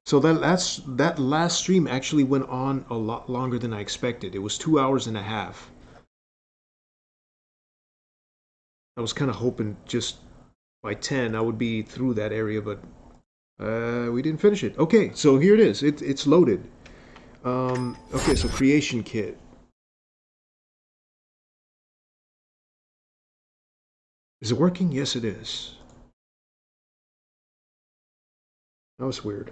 So that last stream actually went on a lot longer than I expected. It was 2 hours and a half. I was kind of hoping just by 10 I would be through that area, but we didn't finish it. Okay, so here it is. It's loaded. Okay, so creation kit. Is it working? Yes, it is. That was weird.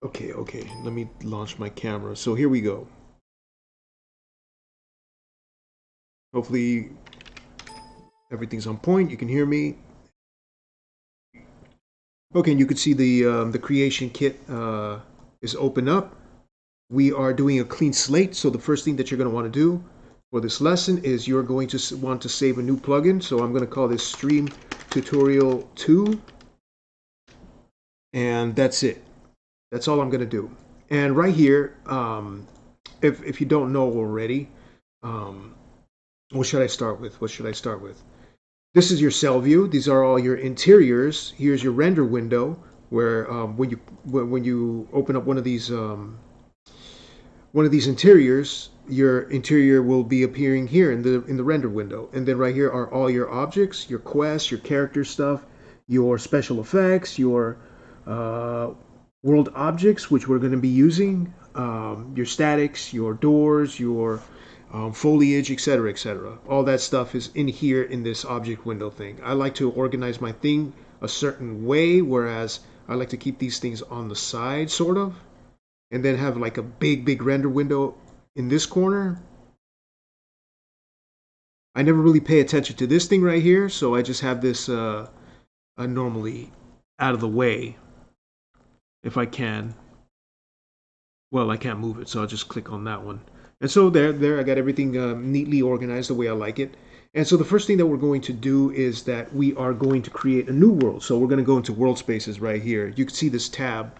Okay, okay. Let me launch my camera. So here we go. Hopefully everything's on point. You can hear me. Okay, and you can see the creation kit is open up. We are doing a clean slate. So the first thing that you're going to want to do for this lesson is you're going to want to save a new plugin. So I'm going to call this Stream Tutorial 2. And that's it. That's all I'm going to do. And right here, if you don't know already, what should I start with? What should I start with? This is your cell view. These are all your interiors. Here's your render window, where when you open up one of these interiors, your interior will be appearing here in the render window. And then right here are all your objects, your quests, your character stuff, your special effects, your world objects, which we're going to be using, your statics, your doors, your foliage, etc., etc. All that stuff is in here in this object window thing. I like to organize my thing a certain way, whereas I like to keep these things on the side, sort of, and then have like a big render window in this corner. I never really pay attention to this thing right here, so I just have this normally out of the way if I can. Well, I can't move it, so I'll just click on that one. And so there, I got everything neatly organized the way I like it. And so the first thing that we're going to do is that we are going to create a new world. So we're going to go into world spaces right here. You can see this tab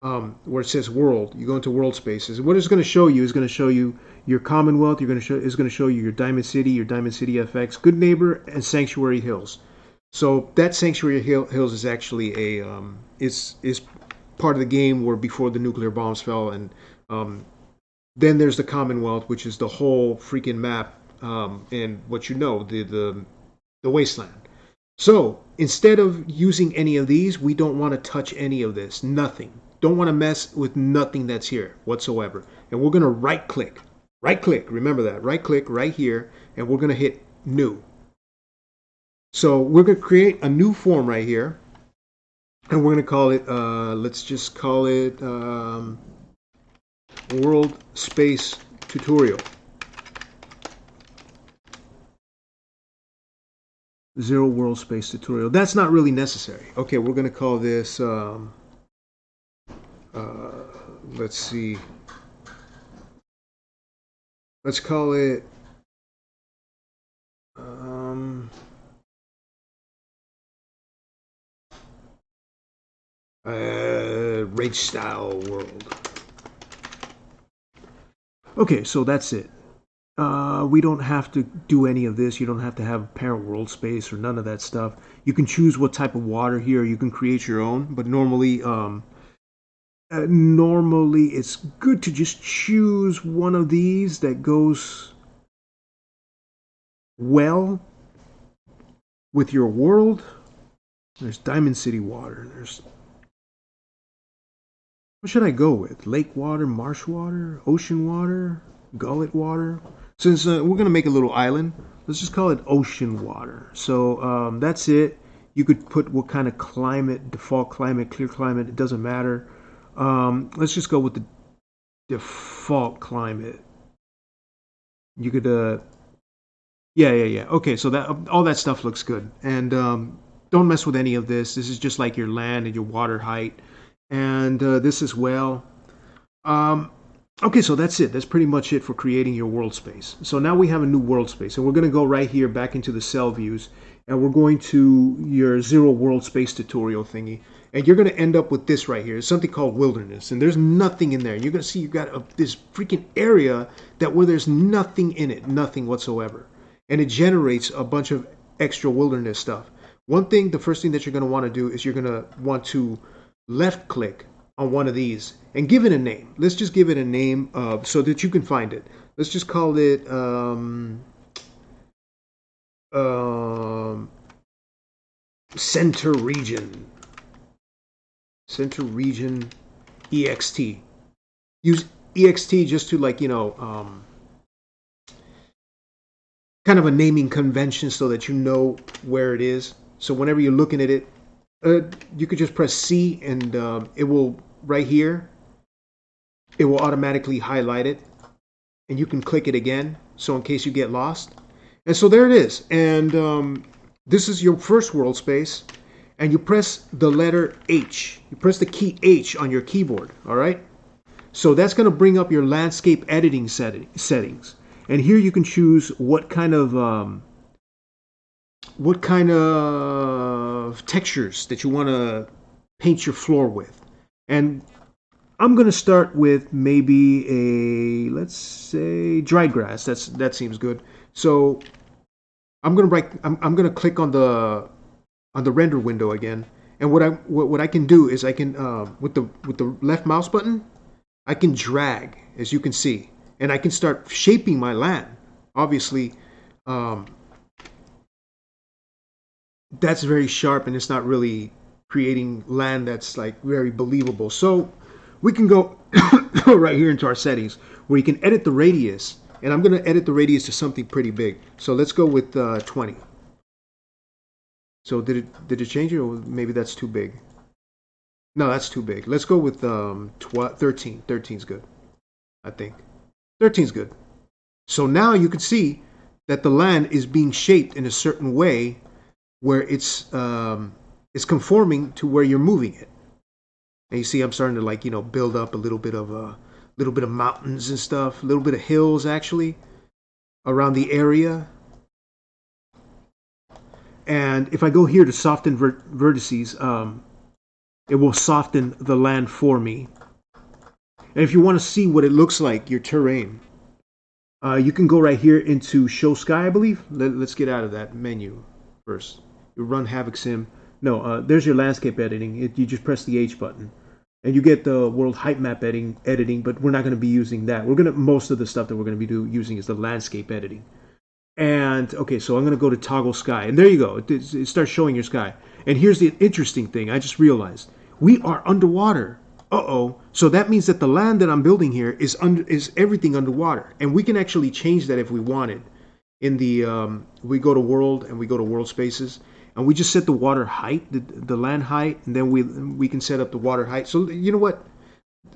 where it says world. You go into world spaces. And what it's going to show you is going to show you your Commonwealth. Is going to show you your Diamond City FX, Good Neighbor, and Sanctuary Hills. So that Sanctuary Hills is actually a is part of the game where before the nuclear bombs fell, and then there's the Commonwealth, which is the whole freaking map, and what you know, the wasteland. So instead of using any of these, we don't want to touch any of this. Nothing. Don't want to mess with nothing that's here whatsoever. And we're going to right click. Right click. Remember that. Right click right here, and we're going to hit new. So we're going to create a new form right here, and we're going to call it, let's just call it World Space Tutorial. Zero World Space Tutorial. That's not really necessary. Okay, we're going to call this, let's see. Let's call it, RAGEStyle World. Okay, so that's it. We don't have to do any of this. You don't have to have parent world space or none of that stuff. You can choose what type of water here. You can create your own, but normally it's good to just choose one of these that goes well with your world. There's Diamond City water. There's, what should I go with? Lake water, marsh water, ocean water, gullet water. Since we're going to make a little island, let's just call it ocean water. So that's it. You could put what kind of climate, default climate, clear climate, it doesn't matter. Let's just go with the default climate. You could, yeah. Okay, so that all that stuff looks good. And don't mess with any of this. This is just like your land and your water height. And this as well. Okay, so that's it. That's pretty much it for creating your world space. So now we have a new world space, and we're going to go right here back into the cell views, and we're going to your zero world space tutorial thingy, and you're going to end up with this right here. It's something called wilderness, and there's nothing in there. You're going to see you've got this freaking area where there's nothing in it, nothing whatsoever, and it generates a bunch of extra wilderness stuff. The first thing that you're going to want to do is you're going to want to left click on one of these and give it a name. Let's just give it a name so that you can find it. Let's just call it center region. Center region ext. Use ext just to, like, kind of a naming convention so that you know where it is. So whenever you're looking at it, you could just press C and it will, right here, it will automatically highlight it. And you can click it again, so in case you get lost. And so there it is. And this is your first world space. And you press the letter H. You press the key H on your keyboard, all right? So that's going to bring up your landscape editing settings. And here you can choose what kind of textures that you want to paint your floor with. And I'm going to start with maybe a, let's say, dry grass. That seems good. So I'm going to click on the render window again. And what I can do is I can with the left mouse button, I can drag, as you can see, and I can start shaping my land. Obviously, that's very sharp, and it's not really creating land that's like very believable. So we can go right here into our settings where you can edit the radius, and I'm going to edit the radius to something pretty big. So let's go with 20. So did it change it, or maybe that's too big? No, that's too big. Let's go with 13. 13's good, I think. 13's good. So now you can see that the land is being shaped in a certain way where it's conforming to where you're moving it. And you see I'm starting to, like, build up a little bit of mountains and stuff, a little bit of hills actually around the area. And if I go here to soften vertices, it will soften the land for me. And if you want to see what it looks like, your terrain, you can go right here into Show Sky, I believe. Let's get out of that menu first. You run Havoc Sim. No, there's your landscape editing. You just press the H button. And you get the world height map editing, but we're not going to be using that. Most of the stuff that we're going to be using is the landscape editing. And okay, so I'm going to go to toggle sky, and there you go. It starts showing your sky. And here's the interesting thing. I just realized we are underwater. So that means that the land that I'm building here is everything underwater, and we can actually change that if we wanted. In the we go to world, and we go to world spaces, and we just set the water height, the land height, and then we can set up the water height. So you know what?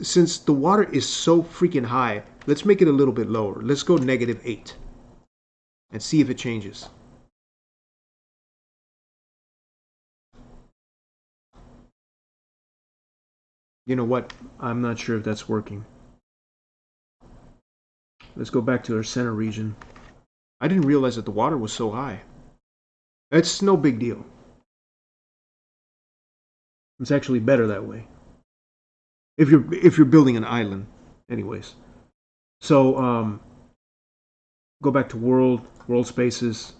Since the water is so freaking high, let's make it a little bit lower. Let's go -8. And see if it changes. You know what? I'm not sure if that's working. Let's go back to our center region. I didn't realize that the water was so high. It's no big deal. It's actually better that way. If you're building an island, anyways. So go back to world spaces,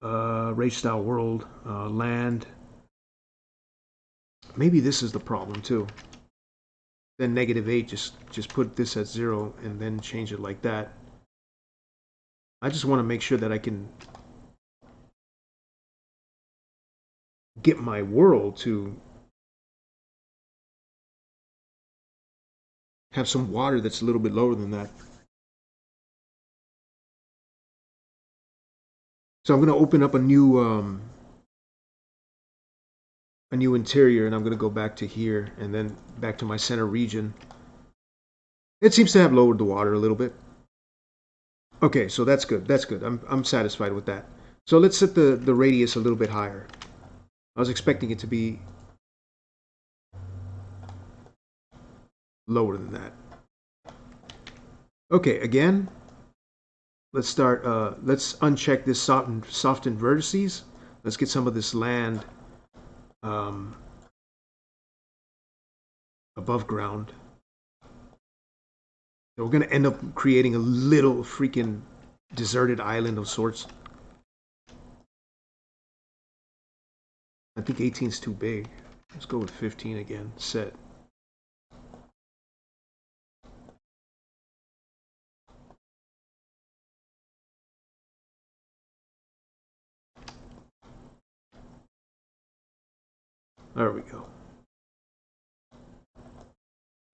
RAGEStyle world, land. Maybe this is the problem too. Then -8, just put this at 0 and then change it like that. I just want to make sure that I can get my world to have some water that's a little bit lower than that. So I'm going to open up a new interior, and I'm going to go back to here and then back to my center region. It seems to have lowered the water a little bit. Okay, so that's good. That's good. I'm satisfied with that. So let's set the radius a little bit higher. I was expecting it to be lower than that. Okay, again, let's start. Let's uncheck this soften vertices. Let's get some of this land above ground. So we're going to end up creating a little freaking deserted island of sorts. I think 18 is too big. Let's go with 15 again. Set. There we go.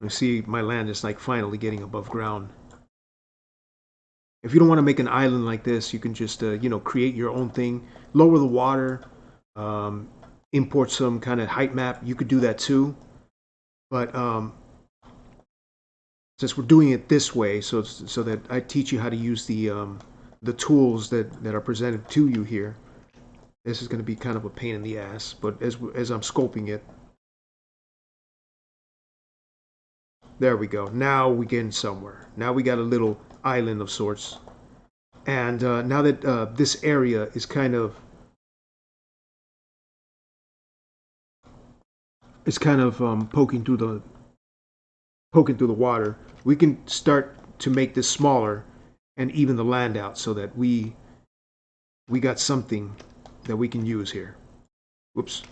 You see my land is like finally getting above ground. If you don't want to make an island like this, you can just create your own thing, lower the water, um, import some kind of height map. You could do that too, but since we're doing it this way, so that I teach you how to use the tools that are presented to you here. This is going to be kind of a pain in the ass, but as I'm scoping it, there we go. Now we're getting somewhere. Now we got a little island of sorts, and now that this area is kind of poking through the water, we can start to make this smaller and even the land out so that we got something that we can use here. Whoops.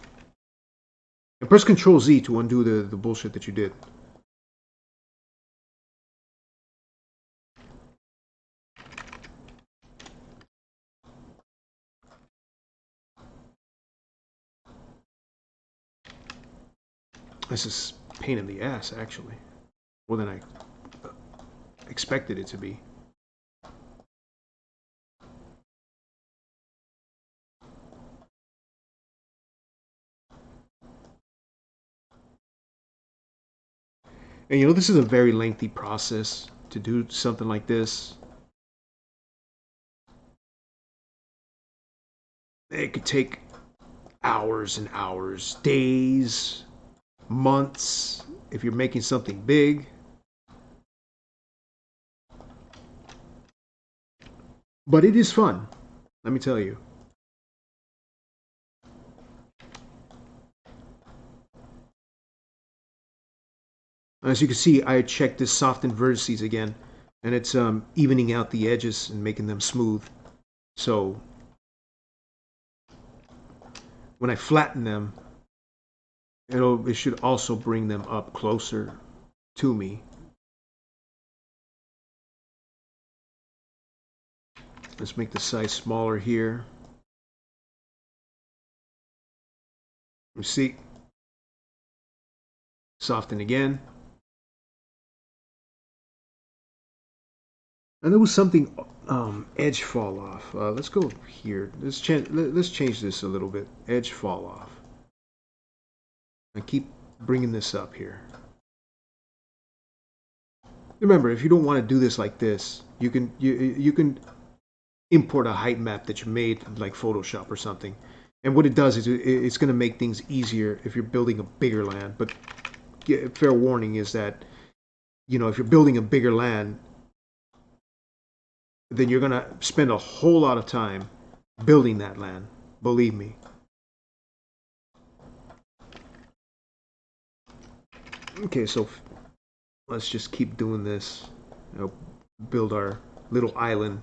And press Control Z to undo the bullshit that you did. This is a pain in the ass, actually. More than I expected it to be. And this is a very lengthy process to do something like this. It could take hours and hours, days, months, if you're making something big. But it is fun, let me tell you. As you can see, I checked this soften vertices again, and it's evening out the edges and making them smooth. So when I flatten them, it should also bring them up closer to me. Let's make the size smaller here. You see, soften again. And there was something edge fall off. Let's go here. Let's change this a little bit. Edge fall off. I keep bringing this up here. Remember, if you don't want to do this like this, you can import a height map that you made like Photoshop or something. And what it does is it's going to make things easier if you're building a bigger land. But fair warning is that if you're building a bigger land, then you're going to spend a whole lot of time building that land. Believe me. Okay, so let's just keep doing this. Build our little island.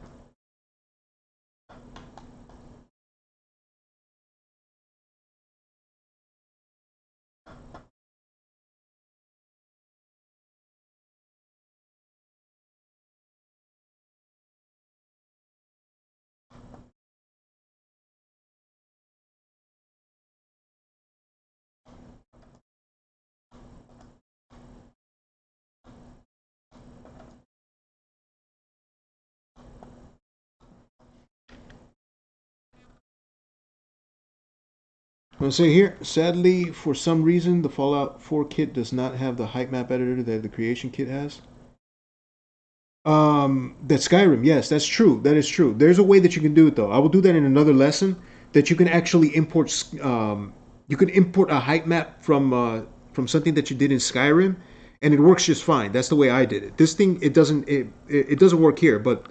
I'll say here, sadly, for some reason, the Fallout 4 kit does not have the height map editor that the creation kit has. That Skyrim, yes, that's true. That is true. There's a way that you can do it though. I will do that in another lesson. That you can actually import. You can import a height map from something that you did in Skyrim, and it works just fine. That's the way I did it. This thing, it doesn't work here, but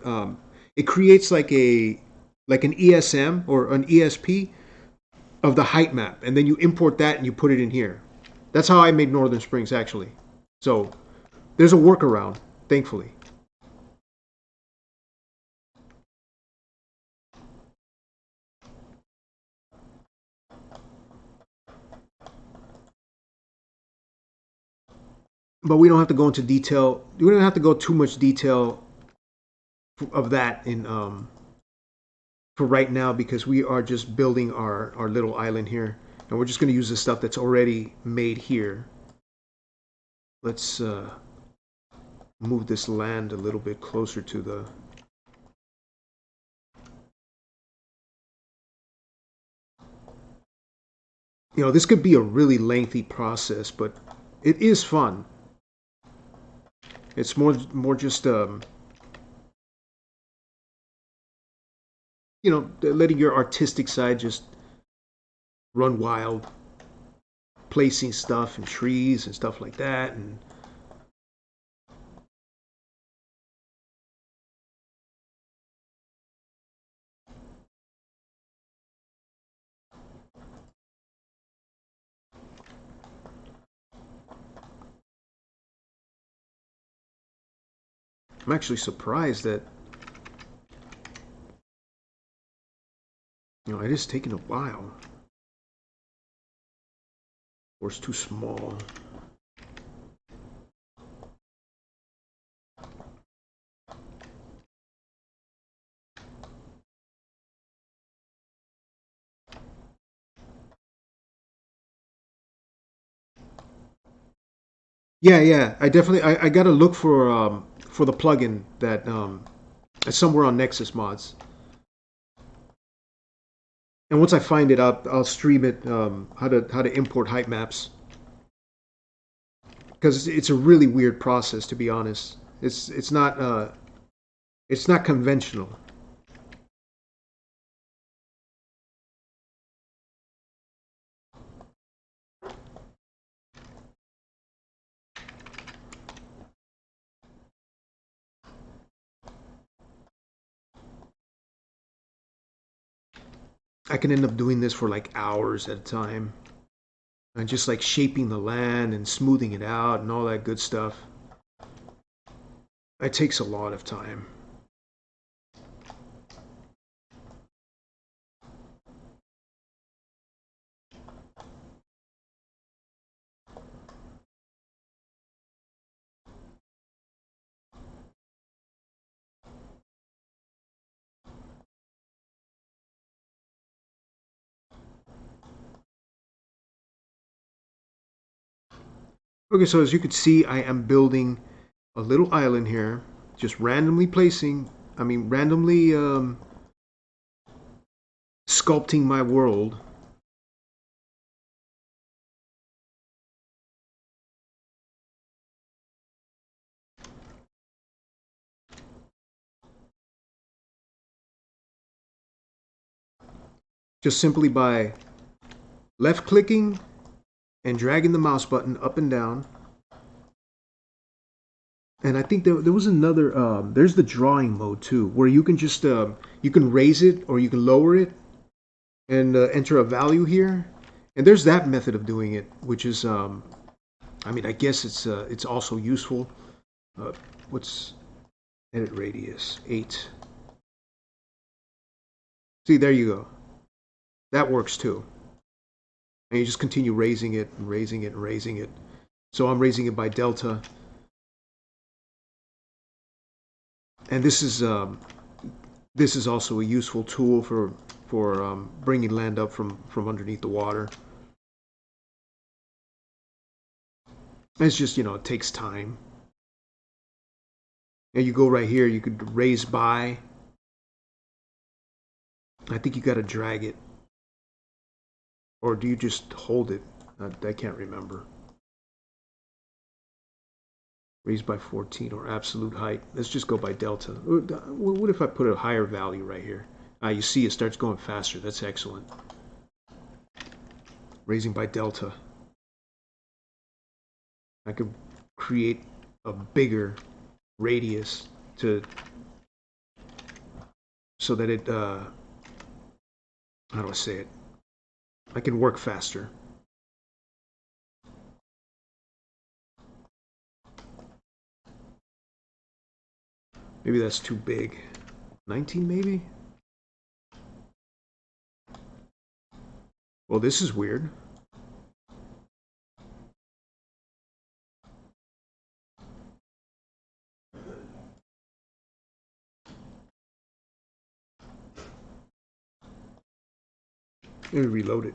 it creates like an ESM or an ESP of the height map, and then you import that and you put it in here. That's how I made Northern Springs actually. So there's a workaround, thankfully. but we don't have to go into detail. We don't have to go too much detail of that in for right now because we are just building our little island here, and we're just going to use the stuff that's already made here. Let's move this land a little bit closer to the. You know, this could be a really lengthy process, but it is fun. It's more just you know, letting your artistic side just run wild, placing stuff and trees and stuff like that, and I'm actually surprised that you know it is taking a while. Or it's too small. Yeah, yeah. I definitely I gotta look for the plugin that it's somewhere on Nexus Mods. And once I find it, I'll stream it. How to import height maps because it's a really weird process to be honest. It's not conventional. I can end up doing this for like hours at a time. And just like shaping the land and smoothing it out and all that good stuff. It takes a lot of time. Okay, so as you can see, I am building a little island here, just randomly placing, randomly sculpting my world. Just simply by left clicking and dragging the mouse button up and down. And I think there was another, there's the drawing mode too, where you can just, you can raise it or you can lower it and enter a value here. And there's that method of doing it, which is, I guess it's also useful. What's edit radius? 8. See, there you go. That works too. And you just continue raising it and raising it and raising it. So I'm raising it by delta. And this is also a useful tool for bringing land up from underneath the water. And it's just, you know, it takes time. And you go right here, you could raise by. I think you got to drag it. Or do you just hold it? I can't remember. Raise by 14 or absolute height. Let's just go by delta. What if I put a higher value right here? You see it starts going faster. That's excellent. Raising by delta. I could create a bigger radius so that it how do I say it? I can work faster. Maybe that's too big. 19 maybe? Well, this is weird. Let me reload it.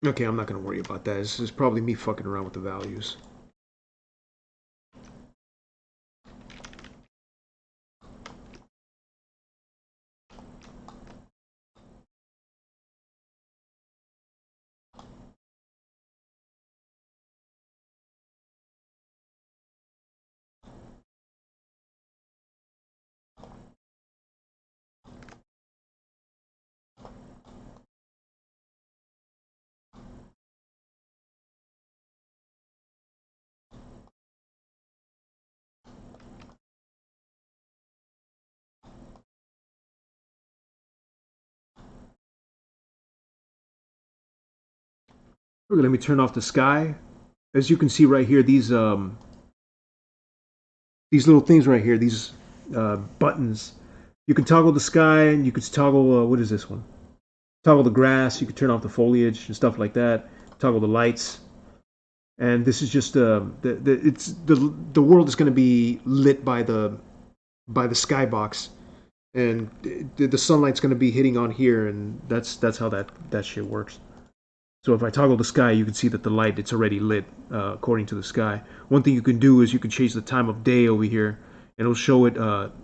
Okay, I'm not going to worry about that. This is probably me fucking around with the values. Okay, let me turn off the sky. As you can see right here, these little things right here, these buttons. You can toggle the sky, and you can toggle what is this one? Toggle the grass. You can turn off the foliage and stuff like that. Toggle the lights. And this is just the world is going to be lit by the skybox, and the sunlight's going to be hitting on here, and that's how that shit works. So if I toggle the sky, you can see that the light, it's already lit according to the sky. One thing you can do is you can change the time of day over here, and it'll show it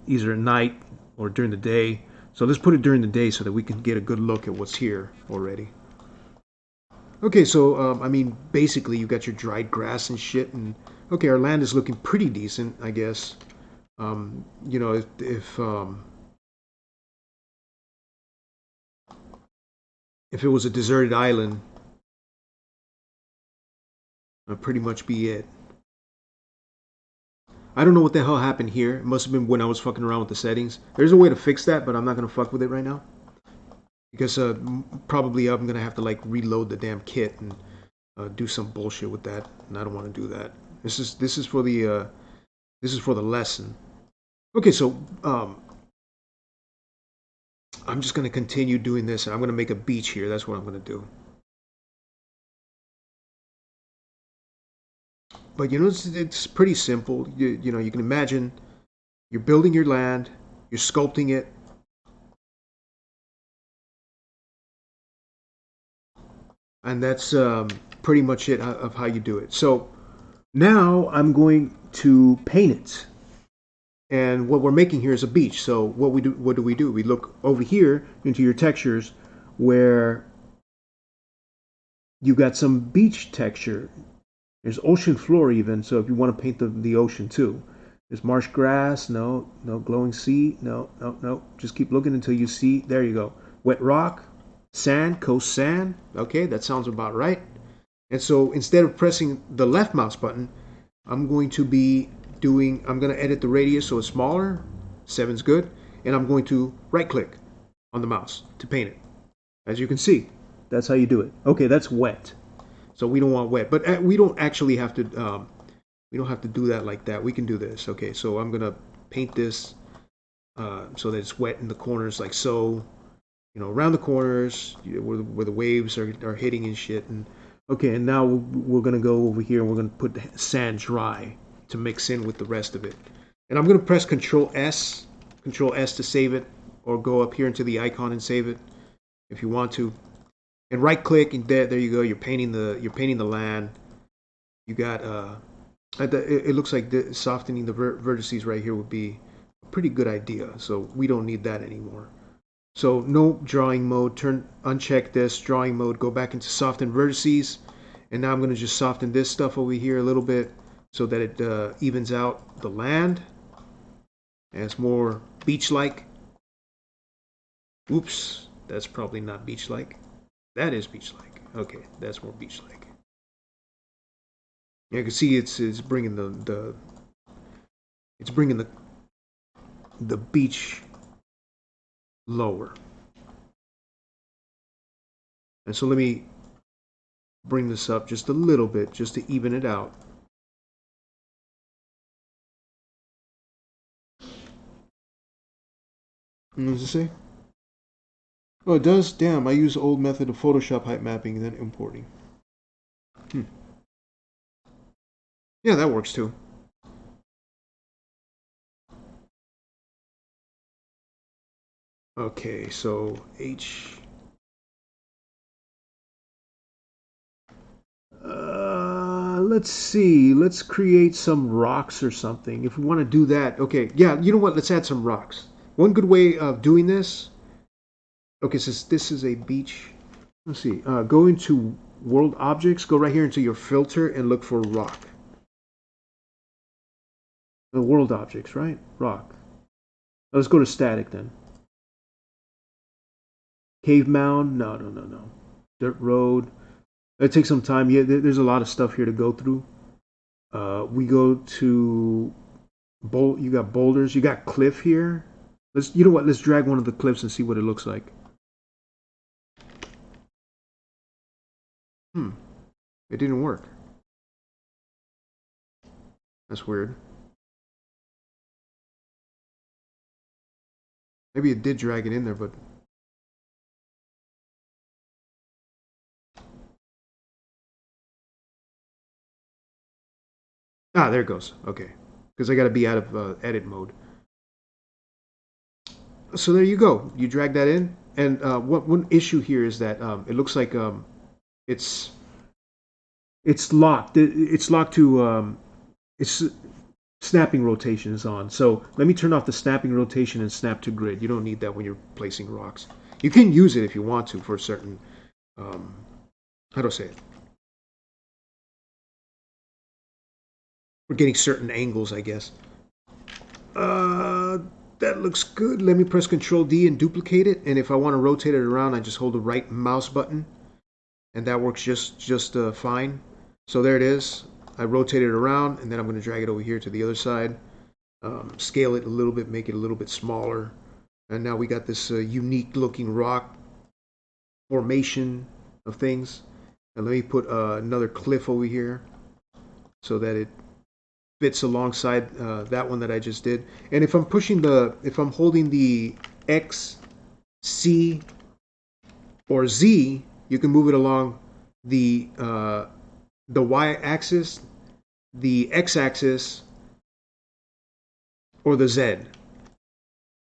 either at night or during the day. So let's put it during the day so that we can get a good look at what's here already. Okay, so I mean, basically you got your dried grass and shit, and okay, our land is looking pretty decent, I guess. You know, if it was a deserted island, that'd pretty much be it. I don't know what the hell happened here. It must have been when I was fucking around with the settings. There's a way to fix that, but I'm not gonna fuck with it right now because probably I'm gonna have to like reload the damn kit and do some bullshit with that, and I don't want to do that. This is for the lesson. Okay, so I'm just gonna continue doing this, and I'm gonna make a beach here. That's what I'm gonna do. But you know, it's pretty simple. You know, you can imagine you're building your land, you're sculpting it, and that's pretty much it of how you do it. So now I'm going to paint it. And what we're making here is a beach. So what do? We look over here into your textures where you got some beach texture. There's ocean floor even, so if you want to paint the ocean too. There's marsh grass, no, no, glowing sea, no, no, no. Just keep looking until you see, there you go. Wet rock, sand, coast sand. Okay, that sounds about right. And so instead of pressing the left mouse button, I'm going to edit the radius so it's smaller. 7's good. And I'm going to right click on the mouse to paint it. As you can see, that's how you do it. Okay, that's wet. So we don't want wet, but we don't actually have to. We don't have to do that like that. We can do this. Okay, so I'm gonna paint this so that it's wet in the corners, like so. You know, around the corners where the waves are hitting and shit. And okay, and now we're gonna go over here and we're gonna put the sand dry to mix in with the rest of it. And I'm gonna press Control S to save it, or go up here into the icon and save it if you want to. And right click, and there you go. You're painting the land. You got it looks like softening the vertices right here would be a pretty good idea. So we don't need that anymore. So no drawing mode. Uncheck this drawing mode. Go back into soften vertices, and now I'm going to just soften this stuff over here a little bit so that it evens out the land. And it's more beach-like. Oops, that's probably not beach-like. That is beach-like. Okay, that's more beach-like. You can see it's bringing it's bringing the beach lower. And so let me bring this up just a little bit just to even it out. What does it say? Oh, it does? Damn, I use the old method of Photoshop height mapping and then importing. Yeah, that works too. Okay, so H. Let's see. Let's create some rocks or something. If we want to do that, okay. Yeah, you know what? Let's add some rocks. One good way of doing this. Okay, since this is a beach, let's see. Go into World Objects. Go right here into your filter and look for rock. World Objects, right? Rock. Let's go to static then. Cave mound. No, no, no, no. Dirt road. It takes some time. Yeah, there's a lot of stuff here to go through. We go to you got boulders. You got cliff here. You know what? Let's drag one of the cliffs and see what it looks like. It didn't work. That's weird. Maybe it did drag it in there, but there it goes. Okay, because I got to be out of edit mode. So there you go. You drag that in, and one issue here is that it looks like it's it's locked. It's locked to it's snapping rotation is on. So let me turn off the snapping rotation and snap to grid. You don't need that when you're placing rocks. You can use it if you want to for certain. Um, how do I say it? For getting certain angles, I guess. Uh, that looks good. Let me press Control D and duplicate it. And if I want to rotate it around, I just hold the right mouse button, and that works just fine. So there it is. I rotate it around, and then I'm going to drag it over here to the other side. Scale it a little bit, make it a little bit smaller. And now we got this unique looking rock formation of things. And let me put another cliff over here so that it fits alongside that one that I just did. And if I'm holding the X, C, or Z, you can move it along the Y axis, the X axis, or the Z.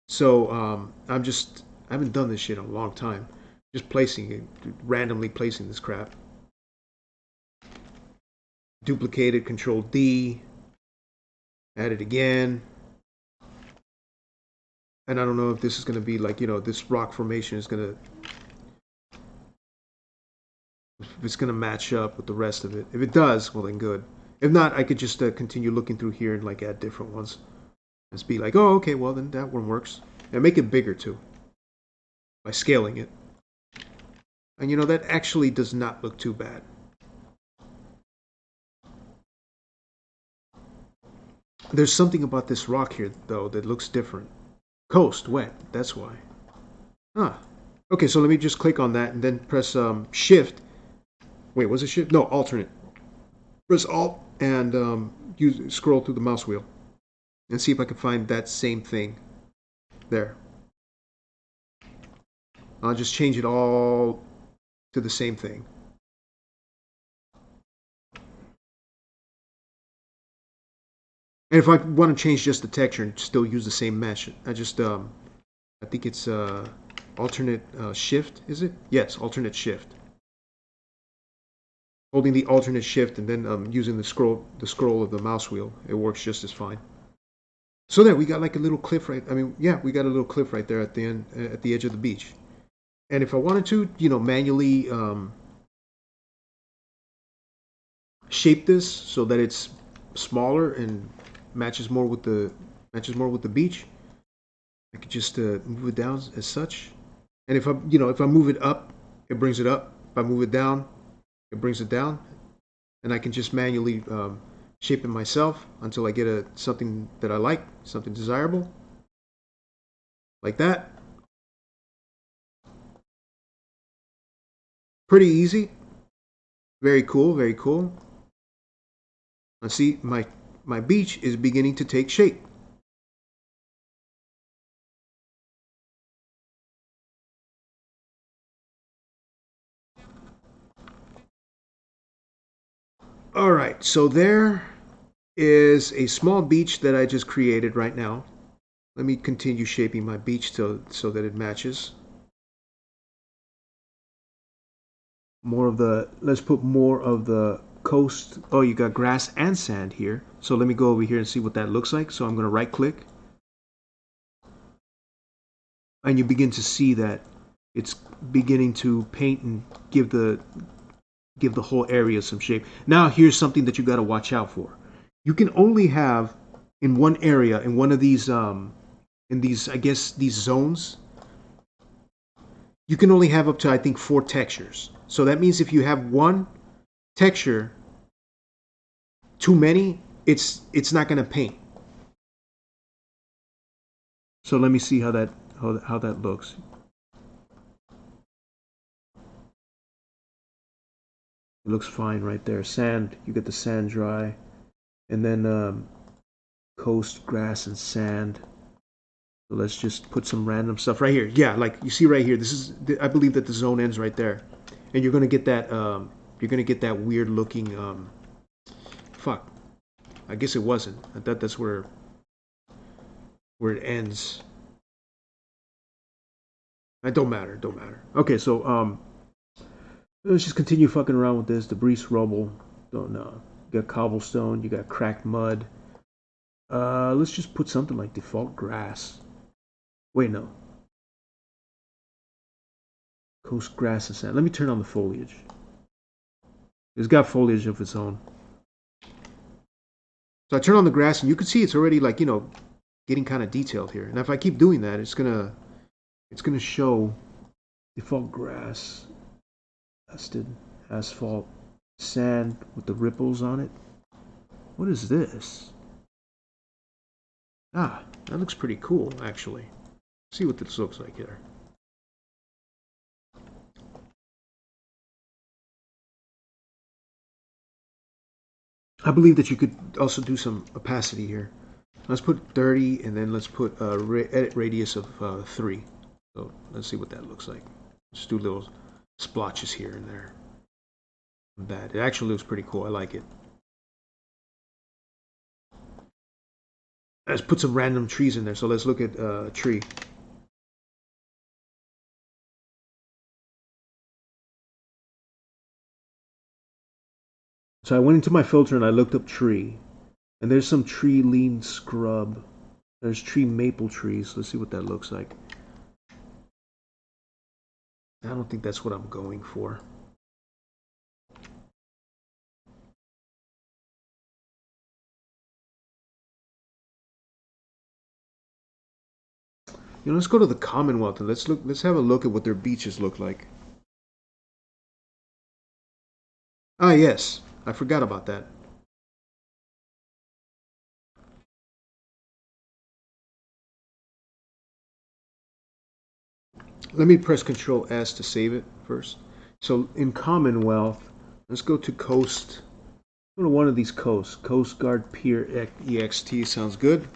So I haven't done this shit in a long time. Just placing it, randomly placing this crap. Duplicate it, Control D, add it again. And I don't know if this is going to be like, this rock formation is going to, if it's going to match up with the rest of it. If it does, well then good. If not, I could just continue looking through here and like add different ones. Just be like, oh, okay, well then that one works. And make it bigger too by scaling it. And that actually does not look too bad. There's something about this rock here though that looks different. Coast, wet, that's why. Ah. Okay, so let me just click on that and then press Shift. Wait, was it Shift? No, alternate. Press Alt and scroll through the mouse wheel and see if I can find that same thing. There. I'll just change it all to the same thing. And if I want to change just the texture and still use the same mesh, I think it's alternate shift, is it? Yes, alternate shift. Holding the alternate shift and then using the scroll of the mouse wheel, it works just as fine. So there, we got like a little cliff right. I mean, yeah, we got a little cliff right there at the end, at the edge of the beach. And if I wanted to, manually shape this so that it's smaller and matches more with the beach, I could just move it down as such. And if I move it up, it brings it up. If I move it down, it brings it down. And I can just manually shape it myself until I get something that I like, something desirable, like that. Pretty easy. Very cool, very cool. Now see, my beach is beginning to take shape. All right, so there is a small beach that I just created right now. Let me continue shaping my beach so that it matches. Let's put more of the coast. Oh, you got grass and sand here. So let me go over here and see what that looks like. So I'm going to right click. And you begin to see that it's beginning to paint and give the whole area some shape. Now here's something that you got to watch out for. You can only have in one area, in one of these in these, I guess, these zones, you can only have up to, I think, 4 textures. So that means if you have one texture too many, it's not going to paint. So let me see how that looks. It looks fine right there. Sand, you get the sand dry, and then coast, grass, and sand. So let's just put some random stuff right here. Yeah, like you see right here. This is, I believe that the zone ends right there, and you're gonna get that. You're gonna get that weird looking. Fuck. I guess it wasn't. I thought that's where it ends. It don't matter. Don't matter. Okay, so let's just continue fucking around with this. Debris, rubble. Don't know. You got cobblestone. You got cracked mud. Let's just put something like default grass. Wait, no. Coast grass and sand. Let me turn on the foliage. It's got foliage of its own. So I turn on the grass and you can see it's already, like, you know, getting kind of detailed here. And if I keep doing that, it's gonna show default grass, asphalt, sand with the ripples on it. What is this? Ah, that looks pretty cool, actually. Let's see what this looks like here. I believe that you could also do some opacity here. Let's put 30, and then let's put edit radius of 3. So let's see what that looks like. Just do little splotches here and there. Bad. It actually looks pretty cool. I like it. Let's put some random trees in there. So let's look at a tree. So I went into my filter and I looked up tree. And there's some tree lean scrub. There's tree maple trees. Let's see what that looks like. I don't think that's what I'm going for. You know, let's go to the Commonwealth and let's have a look at what their beaches look like. Ah, yes. I forgot about that. Let me press Control S to save it first. So in Commonwealth, let's go to Coast. Go to one of these coasts. Coast Guard Pier EXT sounds good.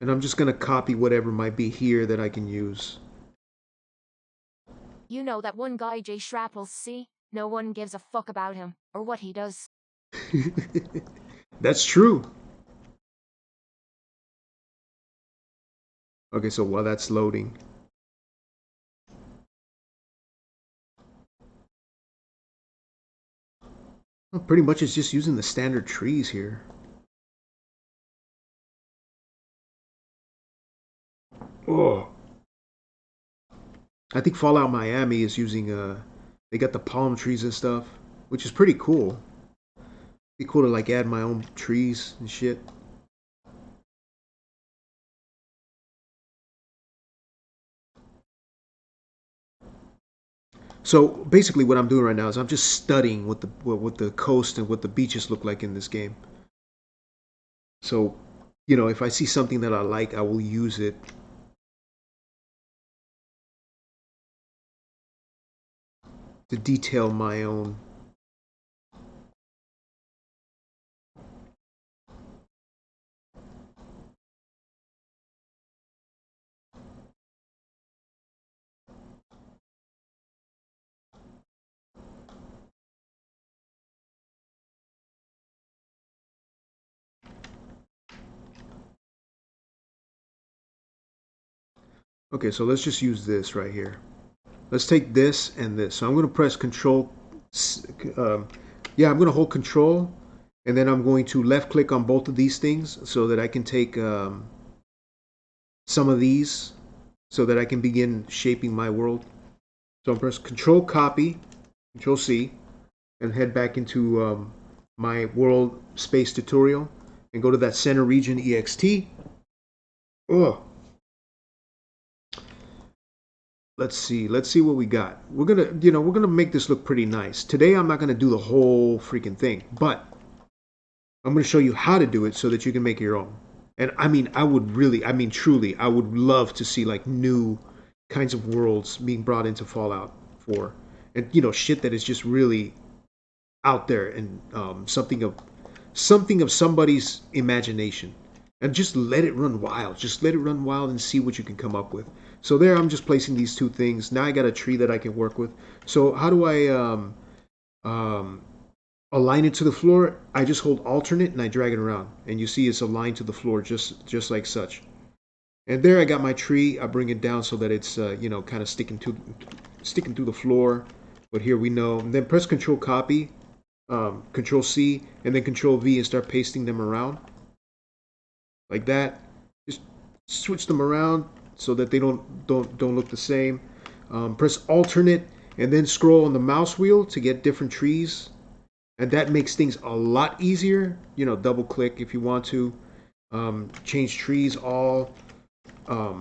And I'm just going to copy whatever might be here that I can use. You know that one guy Jay Shrapnel, see? No one gives a fuck about him, or what he does. That's true. Okay, so while that's loading. Well, pretty much it's just using the standard trees here. Oh. I think Fallout Miami is using they got the palm trees and stuff, which is pretty cool. Be cool to like add my own trees and shit. So basically, what I'm doing right now is I'm just studying what the coast and what the beaches look like in this game. So, you know, if I see something that I like, I will use it. To detail my own. Okay, so let's just use this right here. Let's take this and this. So I'm going to press Control. Um, yeah, I'm going to hold Control, and then I'm going to left click on both of these things so that I can take some of these so that I can begin shaping my world. So I'm press Control Copy, Control C, and head back into my world space tutorial and go to that center region EXT. Oh, let's see what we got. We're gonna make this look pretty nice. Today I'm not gonna do the whole freaking thing, but I'm gonna show you how to do it so that you can make your own. And I mean, truly, I would love to see like new kinds of worlds being brought into Fallout 4, and shit that is just really out there and something of somebody's imagination, and just let it run wild. Just let it run wild and see what you can come up with. So there, I'm just placing these two things. Now I got a tree that I can work with. So how do I um, align it to the floor? I just hold alternate and I drag it around, and you see it's aligned to the floor just like such. And there I got my tree. I bring it down so that it's kind of sticking through the floor. But here we know. And then press Control Copy, Control C, and then Control V and start pasting them around like that. Just switch them around so that they don't look the same. Press alternate and then scroll on the mouse wheel to get different trees, and that makes things a lot easier. Double click if you want to change trees all at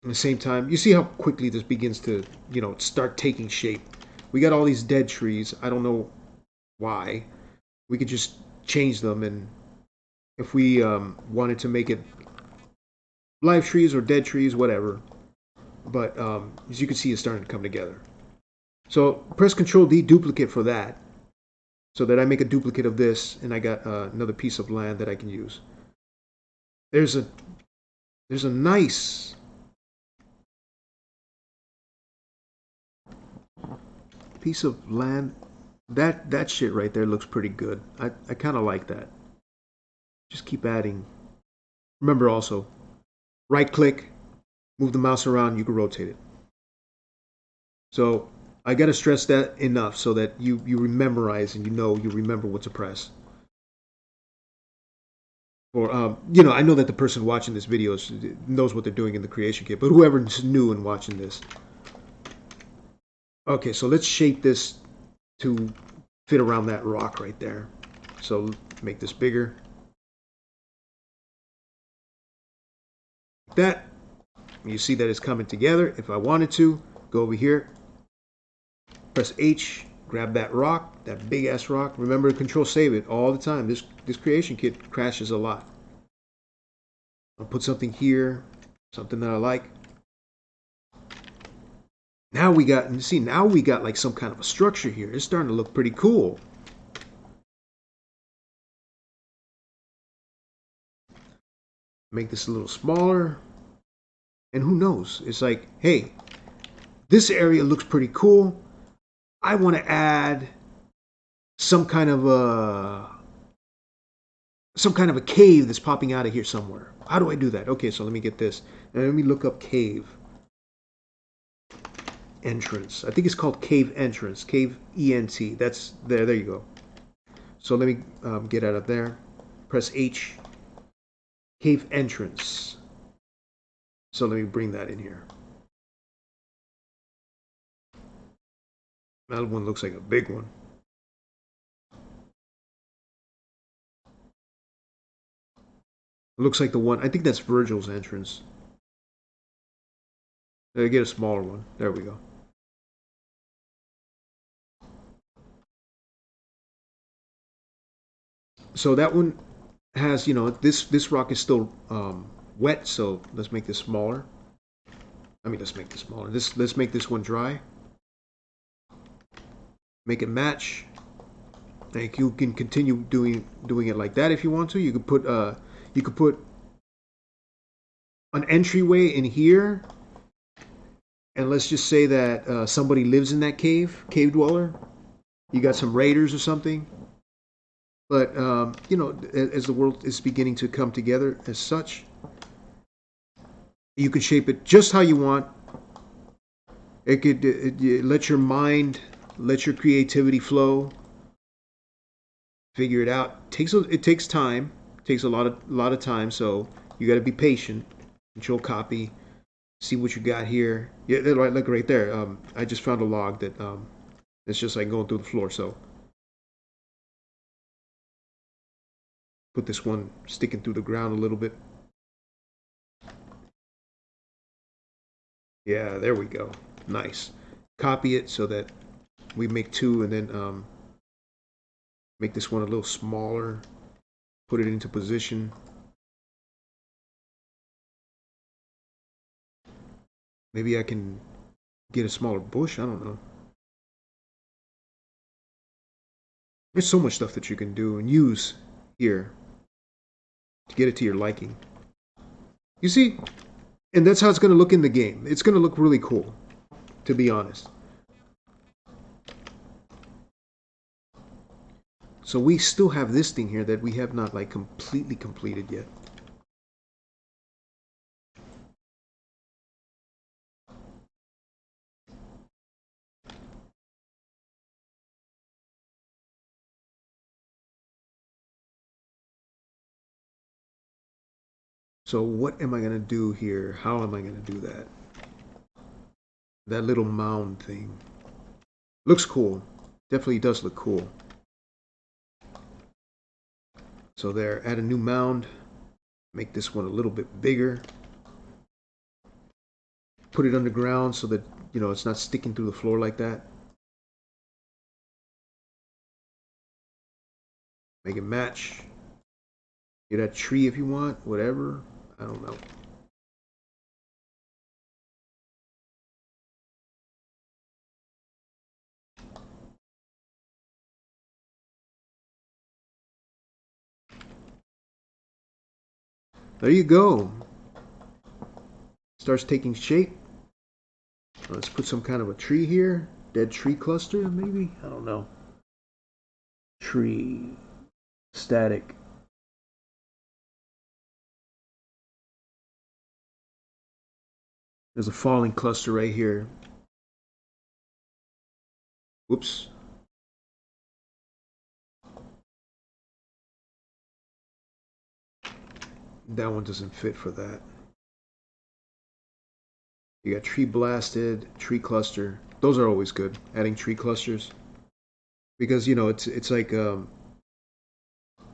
the same time. You see how quickly this begins to start taking shape. We got all these dead trees. I don't know why. We could just change them, and if we wanted to make it live trees or dead trees, whatever. But as you can see, it's starting to come together. So press Control D, duplicate for that, so that I make a duplicate of this, and I got another piece of land that I can use. There's a nice piece of land. That shit right there looks pretty good. I kind of like that. Just keep adding. Remember also, right click, move the mouse around, you can rotate it. So I got to stress that enough so that you memorize and you remember what to press. Or I know that the person watching this video knows what they're doing in the creation kit, but whoever's new and watching this. Okay, so let's shape this to fit around that rock right there. So make this bigger. Like that. You see that it's coming together. If I wanted to, go over here, press H, grab that rock, that big ass rock. Remember to Control Save it all the time. This creation kit crashes a lot. I'll put something here, something that I like. Now we got like some kind of a structure here. It's starting to look pretty cool. Make this a little smaller. And who knows? It's like, hey, this area looks pretty cool. I want to add some kind of a cave that's popping out of here somewhere. How do I do that? Okay, so let me get this. And let me look up cave entrance. I think it's called cave entrance. Cave ENT. That's there. There you go. So let me get out of there. Press H. Cave entrance. So let me bring that in here. That one looks like a big one. It looks like the one, I think that's Virgil's entrance. Get a smaller one. There we go. So that one has, this rock is still wet, so let's make this smaller. Let's make this smaller. Let's make this one dry. Make it match. Like you can continue doing it like that if you want to. You could put an entryway in here, and let's just say that somebody lives in that cave dweller. You got some raiders or something. But as the world is beginning to come together as such, You can shape it just how you want. It could let your mind, let your creativity flow. Figure it out. It takes time. It takes a lot of time. So you got to be patient. Control copy. See what you got here. Yeah, like right there. I just found a log that it's just like going through the floor. So put this one sticking through the ground a little bit. Yeah, there we go. Nice. Copy it so that we make two, and then make this one a little smaller. Put it into position. Maybe I can get a smaller bush. I don't know. There's so much stuff that you can do and use here to get it to your liking. You see, and that's how it's going to look in the game. It's going to look really cool, to be honest. So we still have this thing here that we have not like completely completed yet. So what am I going to do here? How am I going to do that? That little mound thing. Looks cool. Definitely does look cool. So there, add a new mound. Make this one a little bit bigger. Put it underground so that, it's not sticking through the floor like that. Make it match. Get that tree if you want, whatever. I don't know. There you go. Starts taking shape. Let's put some kind of a tree here. Dead tree cluster, maybe? I don't know. Tree. Static. There's a falling cluster right here. Whoops. That one doesn't fit for that. You got tree blasted, tree cluster. Those are always good. Adding tree clusters, because it's like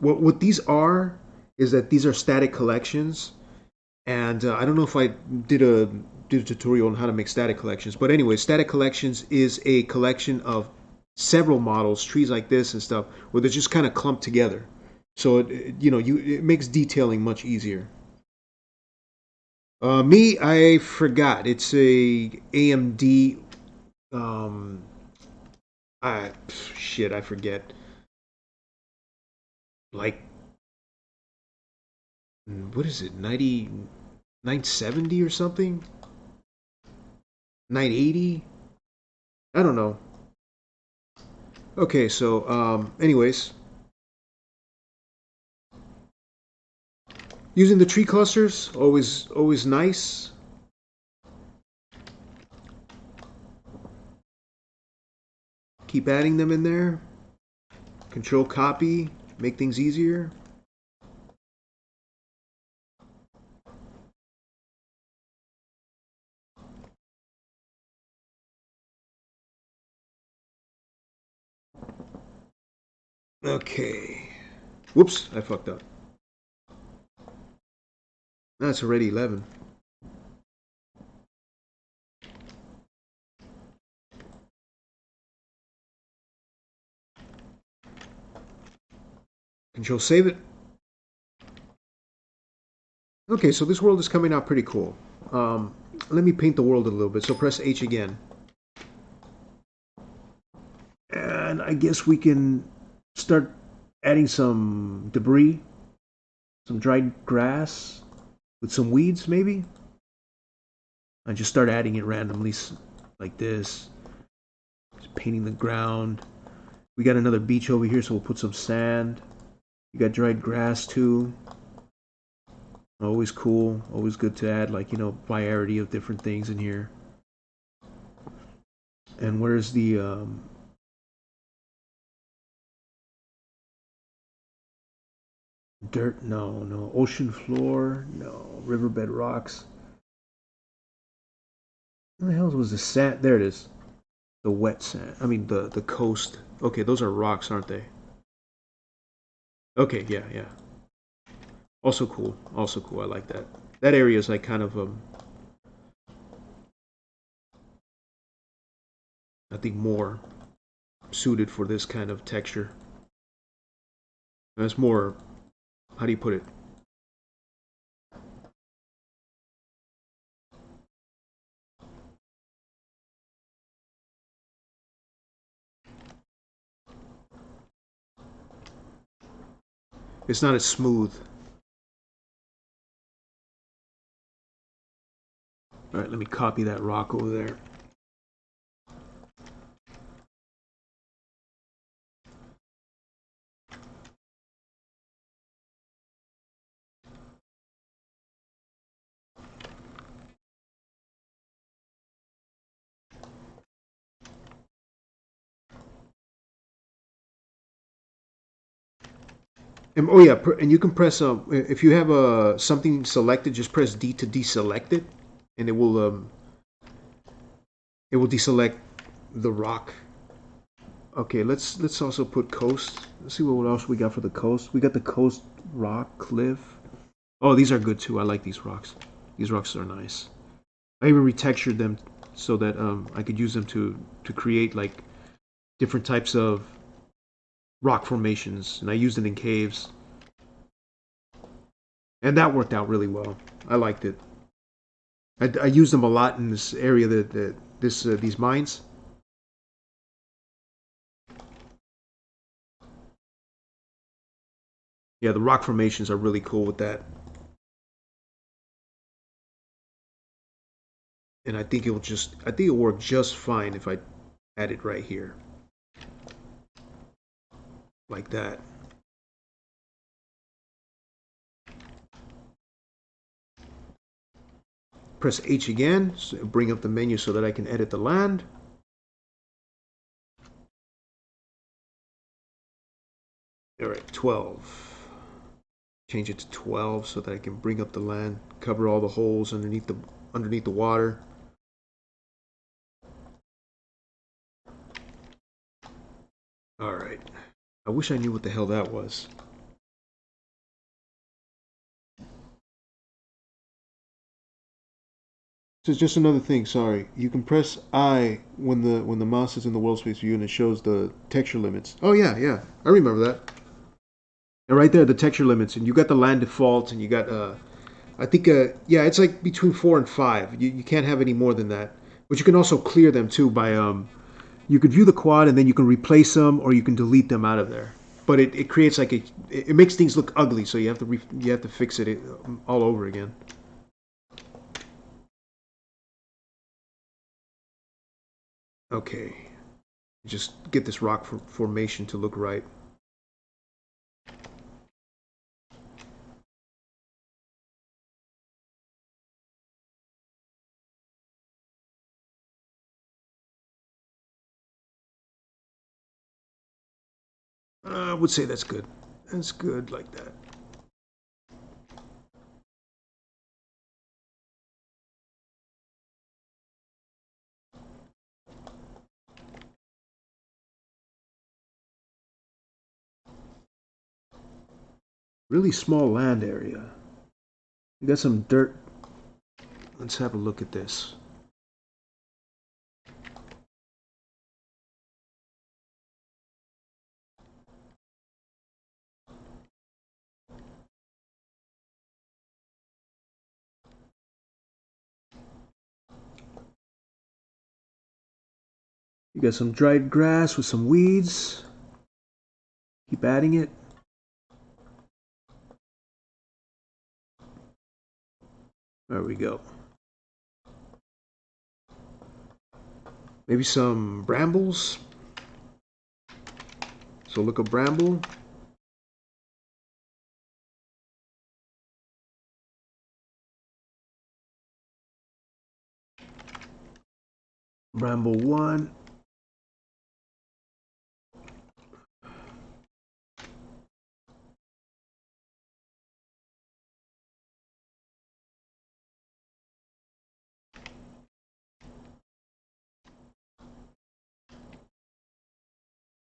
what these are is that these are static collections, and I don't know if I did a tutorial on how to make static collections, but anyway, static collections is a collection of several models, trees like this and stuff, where they're just kind of clumped together. So it makes detailing much easier. I forgot. It's a AMD. Um, I forget. Like, what is it? 970 or something? 980? I don't know. Okay, so anyways, using the tree clusters always nice. Keep adding them in there. Control copy, make things easier. Okay. Whoops, I fucked up. That's already 11. Control save it. Okay, so this world is coming out pretty cool. Let me paint the world a little bit. So press H again. And I guess we can start adding some debris, some dried grass with some weeds maybe. I just start adding it randomly like this. Just painting the ground. We got another beach over here, so we'll put some sand. You got dried grass too. Always cool. Always good to add, like, variety of different things in here. And where's the dirt? No, no. Ocean floor? No. Riverbed rocks. What the hell was the sand? There it is. The wet sand. I mean, the coast. Okay, those are rocks, aren't they? Okay, yeah, yeah. Also cool. Also cool. I like that. That area is like kind of I think more suited for this kind of texture. And it's more, how do you put it? It's not as smooth. All right, let me copy that rock over there. And, oh yeah, and you can press if you have something selected, just press D to deselect it, and it will deselect the rock. Okay, let's also put coast. Let's see what else we got for the coast. We got the coast rock cliff. Oh, these are good too. I like these rocks. These rocks are nice. I even retextured them so that I could use them to create like different types of rock formations, and I used it in caves, and that worked out really well. I liked it. I used them a lot in this area that these mines. Yeah, the rock formations are really cool with that, and I think it'll work just fine if I add it right here like that. Press H again, so bring up the menu so that I can edit the land. All right, 12. Change it to 12 so that I can bring up the land, cover all the holes underneath the water. All right. I wish I knew what the hell that was. So it's just another thing. Sorry, you can press I when the mouse is in the world space view and it shows the texture limits. Oh yeah, yeah, I remember that. And right there, the texture limits, and you got the land default, and you got I think yeah, it's like between 4 and 5. You can't have any more than that. But you can also clear them too by you could view the quad and then you can replace them or you can delete them out of there. But it creates like it makes things look ugly, so you have to fix it all over again. Okay, just get this rock formation to look right. I would say that's good. That's good like that. Really small land area. You got some dirt. Let's have a look at this. You got some dried grass with some weeds. Keep adding it. There we go. Maybe some brambles. So look a bramble. Bramble 1.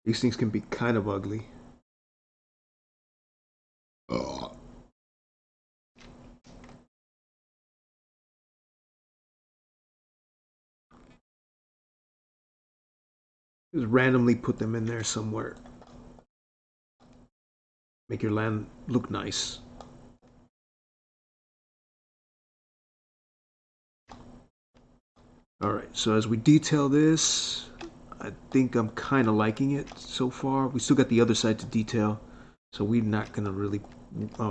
These things can be kind of ugly. Oh. Just randomly put them in there somewhere. Make your land look nice. Alright, so as we detail this, I think I'm kind of liking it so far. We still got the other side to detail, so we're not going to really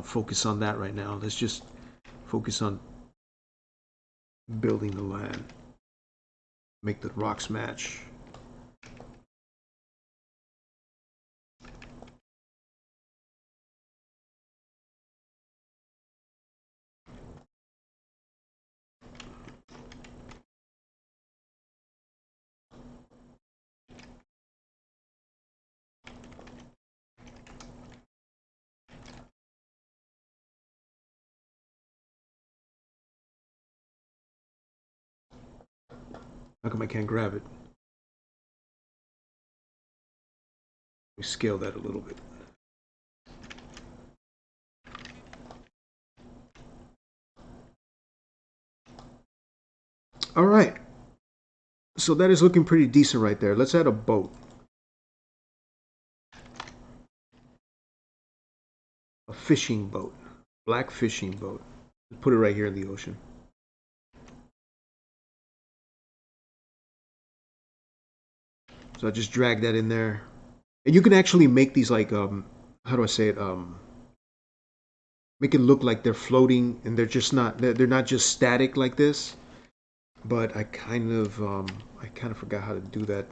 focus on that right now. Let's just focus on building the land. Make the rocks match. How come I can't grab it? We scale that a little bit. All right. So that is looking pretty decent right there. Let's add a boat. A fishing boat. Black fishing boat. Put it right here in the ocean. So I just drag that in there. And you can actually make these like how do I say it? Make it look like they're floating and they're not just static like this. But I kind of forgot how to do that.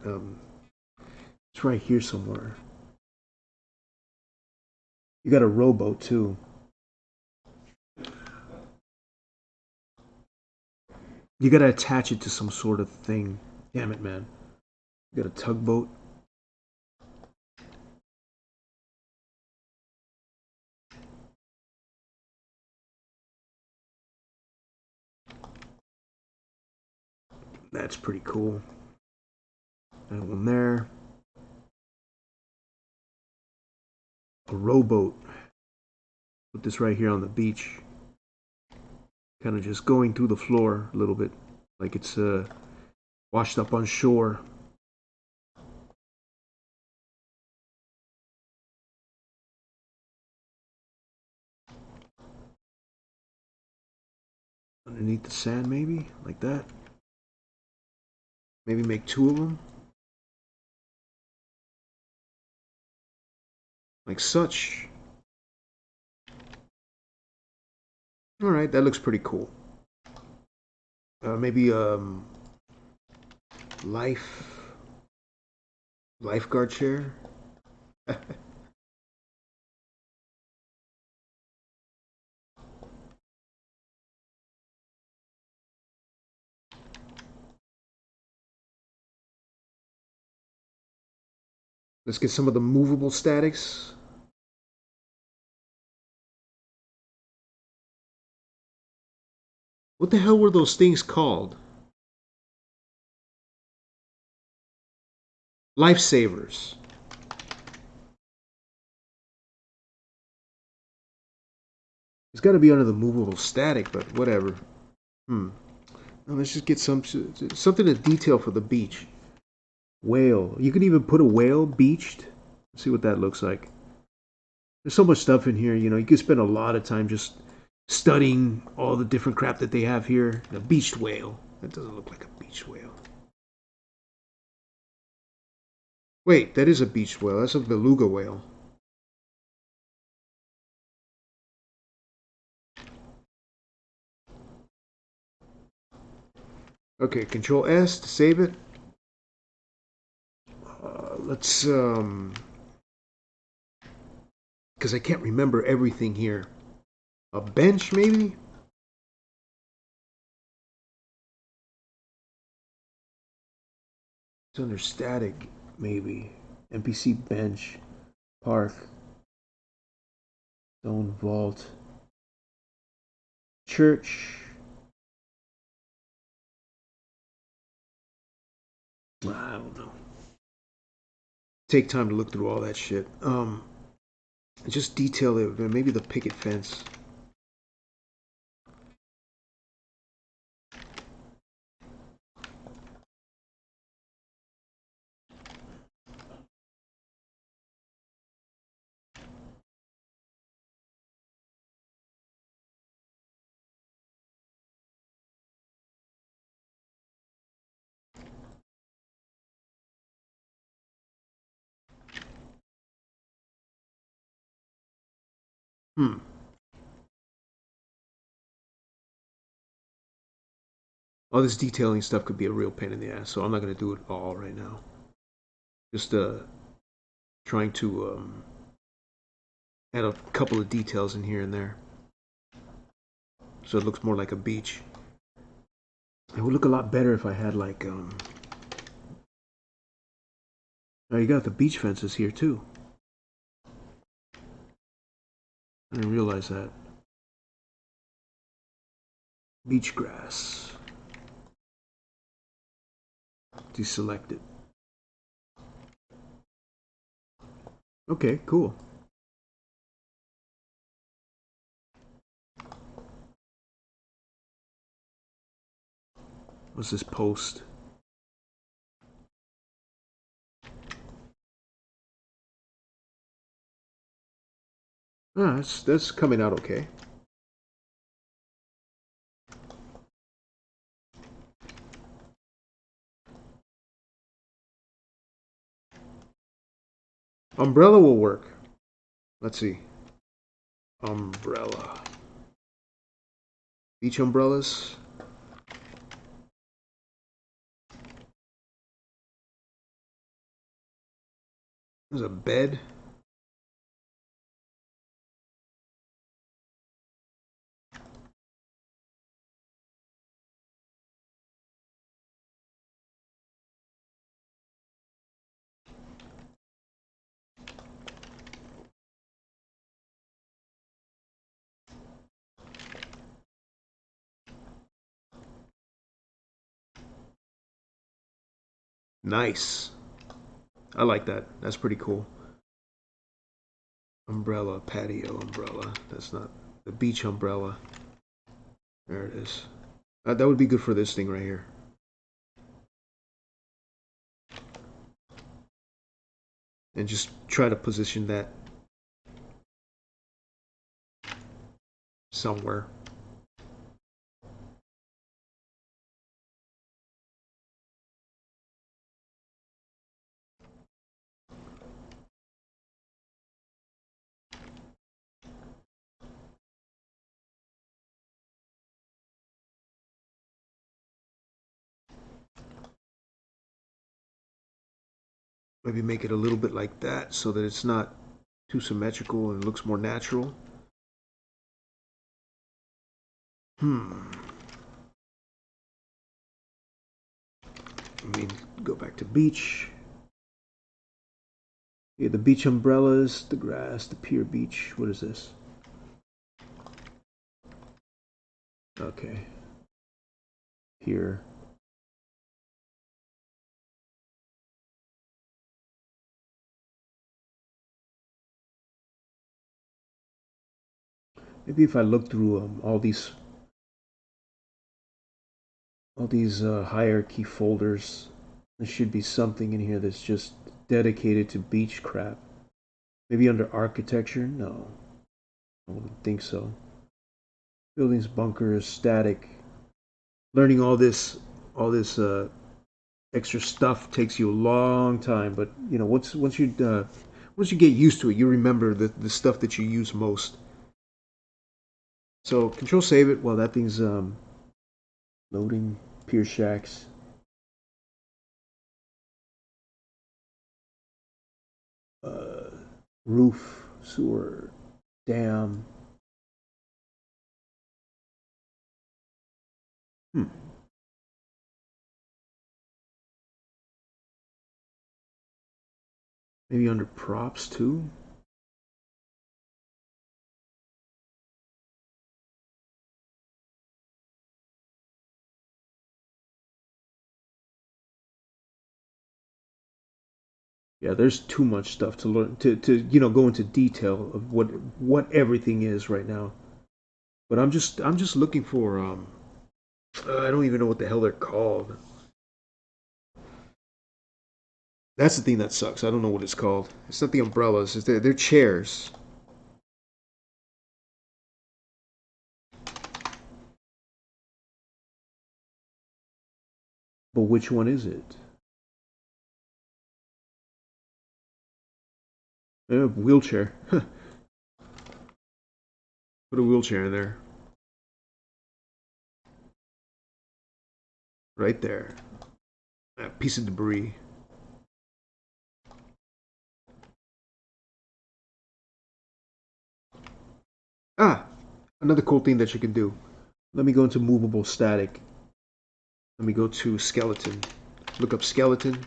It's right here somewhere. You got a rowboat too. You gotta attach it to some sort of thing. Damn it, man. You got a tugboat. That's pretty cool. And one there. A rowboat. Put this right here on the beach. Kind of just going through the floor a little bit. Like it's washed up on shore. Underneath the sand maybe? Like that. Maybe make two of them. Like such. Alright, that looks pretty cool. Maybe lifeguard chair. Let's get some of the movable statics. What the hell were those things called? Lifesavers. It's got to be under the movable static, but whatever. Now let's just get something to detail for the beach. Whale. You could even put a whale beached. Let's see what that looks like. There's so much stuff in here, you know. You could spend a lot of time just studying all the different crap that they have here. A beached whale. That doesn't look like a beached whale. Wait, that is a beached whale. That's a beluga whale. Okay, Control S to save it. Let's because I can't remember everything here. A bench, maybe? It's under static, maybe. NPC bench, park, stone vault, church. I don't know. Take time to look through all that shit. Just detail it. Maybe the picket fence. Hmm. All this detailing stuff could be a real pain in the ass, so I'm not gonna do it all right now. Just trying to add a couple of details in here and there, so it looks more like a beach. It would look a lot better if I had like oh, you got the beach fences here too. I didn't realize that. Beach grass. Deselect it. Okay, cool. What's this post? Ah, that's coming out okay. Umbrella will work. Let's see. Umbrella. Beach umbrellas. There's a bed. Nice. I like that. That's pretty cool. Umbrella, patio umbrella. That's not the beach umbrella. There it is. That would be good for this thing right here. And just try to position that somewhere. Maybe make it a little bit like that so that it's not too symmetrical and looks more natural. Hmm. I mean, go back to beach. Yeah, the beach umbrellas, the grass, the pier beach. What is this? Okay. Pier. Maybe if I look through all these hierarchy folders, there should be something in here that's just dedicated to beach crap. Maybe under architecture? No, I wouldn't think so. Buildings, bunkers, static. Learning all this extra stuff takes you a long time. But you know, once you get used to it, you remember the stuff that you use most. So control save it while that thing's loading. Pier shacks. Uh, Roof, sewer, dam. Hmm. Maybe under props too. Yeah, there's too much stuff to learn to go into detail of what everything is right now. But I'm just looking for I don't even know what the hell they're called. That's the thing that sucks. I don't know what it's called. It's not the umbrellas. They're chairs. But which one is it? Wheelchair. Put a wheelchair in there. Right there. That piece of debris. Ah, another cool thing that you can do. Let me go into movable static. Let me go to skeleton. Look up skeleton.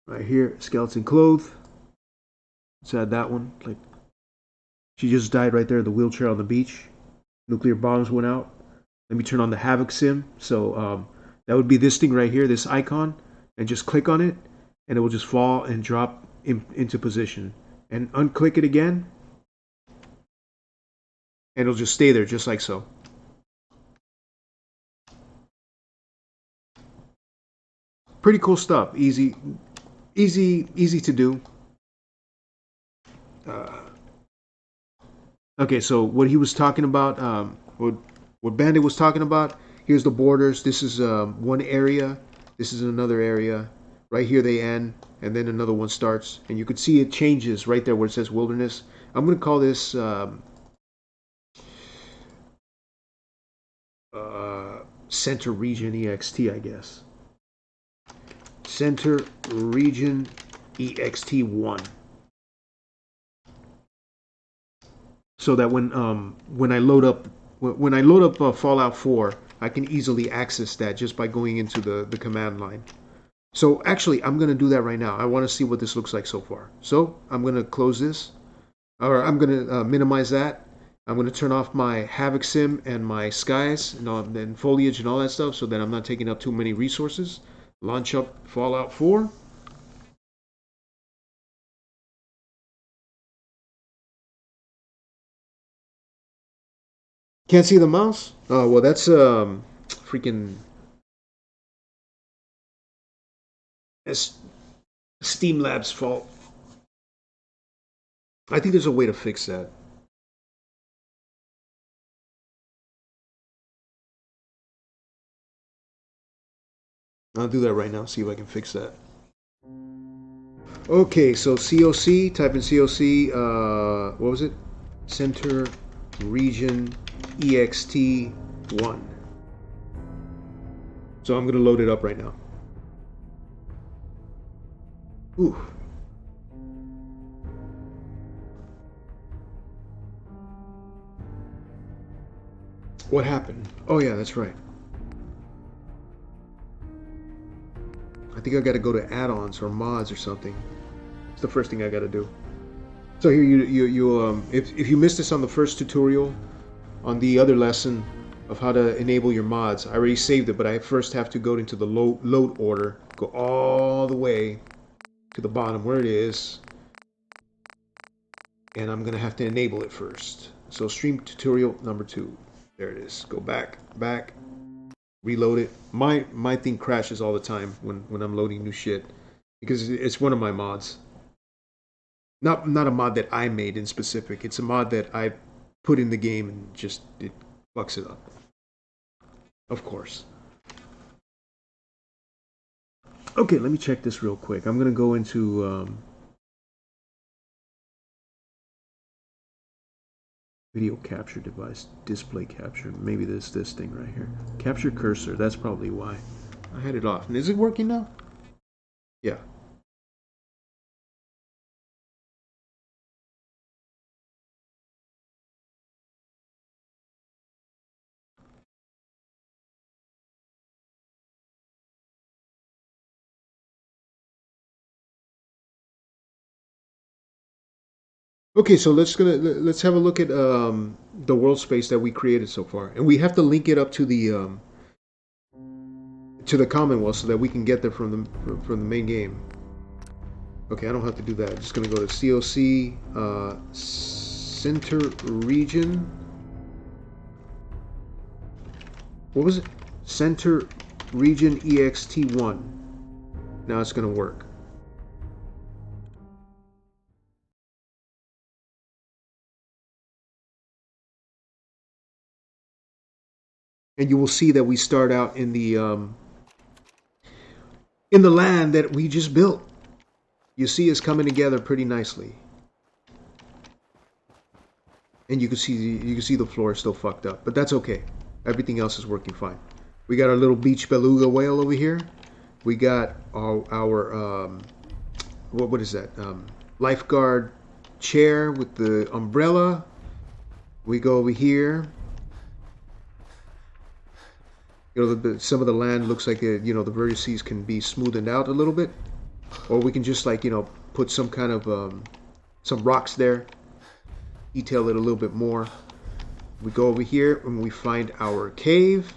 Right here, skeleton clothes. Let's add that one. Like she just died right there in the wheelchair on the beach. Nuclear bombs went out. Let me turn on the Havoc sim. So that would be this thing right here, this icon, and just click on it, and it will just fall and drop into position. And unclick it again, and it'll just stay there just like so. Pretty cool stuff. Easy to do. Uh, okay, so what he was talking about, what Bandit was talking about. Here's the borders. This is one area. This is another area. Right here they end, and then another one starts, and you can see it changes right there where it says wilderness. I'm gonna call this center region ext, I guess. Center region ext1. So that when I load up Fallout 4, I can easily access that just by going into the command line. So actually, I'm gonna do that right now. I want to see what this looks like so far. So I'm gonna close this, or I'm gonna minimize that. I'm gonna turn off my Havoc Sim and my skies and foliage and all that stuff, so that I'm not taking up too many resources. Launch up Fallout 4. Can't see the mouse? Oh well, that's freaking that's Steam Lab's fault. I think there's a way to fix that. I'll do that right now. See if I can fix that. Okay, so COC. Type in COC. What was it? Center region ext1. So I'm gonna load it up right now. Ooh. What happened? Oh yeah, that's right. I think I got to go to add-ons or mods or something. It's the first thing I got to do. So here if you missed this on the first tutorial, on the other lesson of how to enable your mods, I already saved it, but I first have to go into the load order, go all the way to the bottom where it is, and I'm gonna have to enable it first. So stream tutorial number 2. There it is. Go back, reload it. My thing crashes all the time when I'm loading new shit because it's one of my mods. Not a mod that I made in specific. It's a mod that I put in the game and just it fucks it up. Of course. Okay, let me check this real quick. I'm gonna go into video capture device, display capture. Maybe this thing right here. Capture cursor. That's probably why. I had it off. And is it working now? Yeah. Okay, so let's have a look at the world space that we created so far, and we have to link it up to the Commonwealth so that we can get there from the main game. Okay, I don't have to do that. I'm just gonna go to COC center region. What was it? Center region EXT1. Now it's gonna work. And you will see that we start out in the land that we just built. You see it's coming together pretty nicely. And you can see the floor is still fucked up, but that's okay. Everything else is working fine. We got our little beach beluga whale over here. We got our what is that? Lifeguard chair with the umbrella. We go over here. You know, some of the land looks like the vertices can be smoothened out a little bit, or we can just like put some kind of some rocks there, detail it a little bit more. We go over here and we find our cave.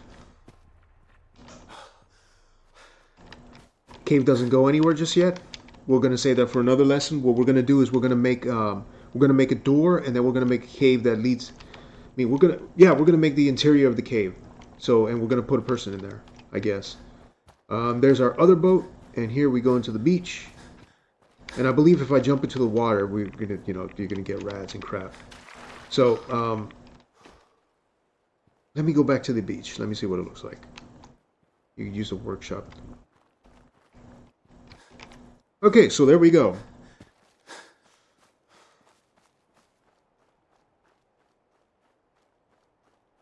Cave doesn't go anywhere just yet. We're gonna say that for another lesson. What we're gonna do is we're gonna make a door, and then we're gonna make a cave that leads. I mean, we're gonna make the interior of the cave. So, and we're gonna put a person in there, I guess. There's our other boat, and here we go into the beach. And I believe if I jump into the water, we're gonna, you're gonna get rats and crap. So, let me go back to the beach. Let me see what it looks like. You can use the workshop. Okay, so there we go.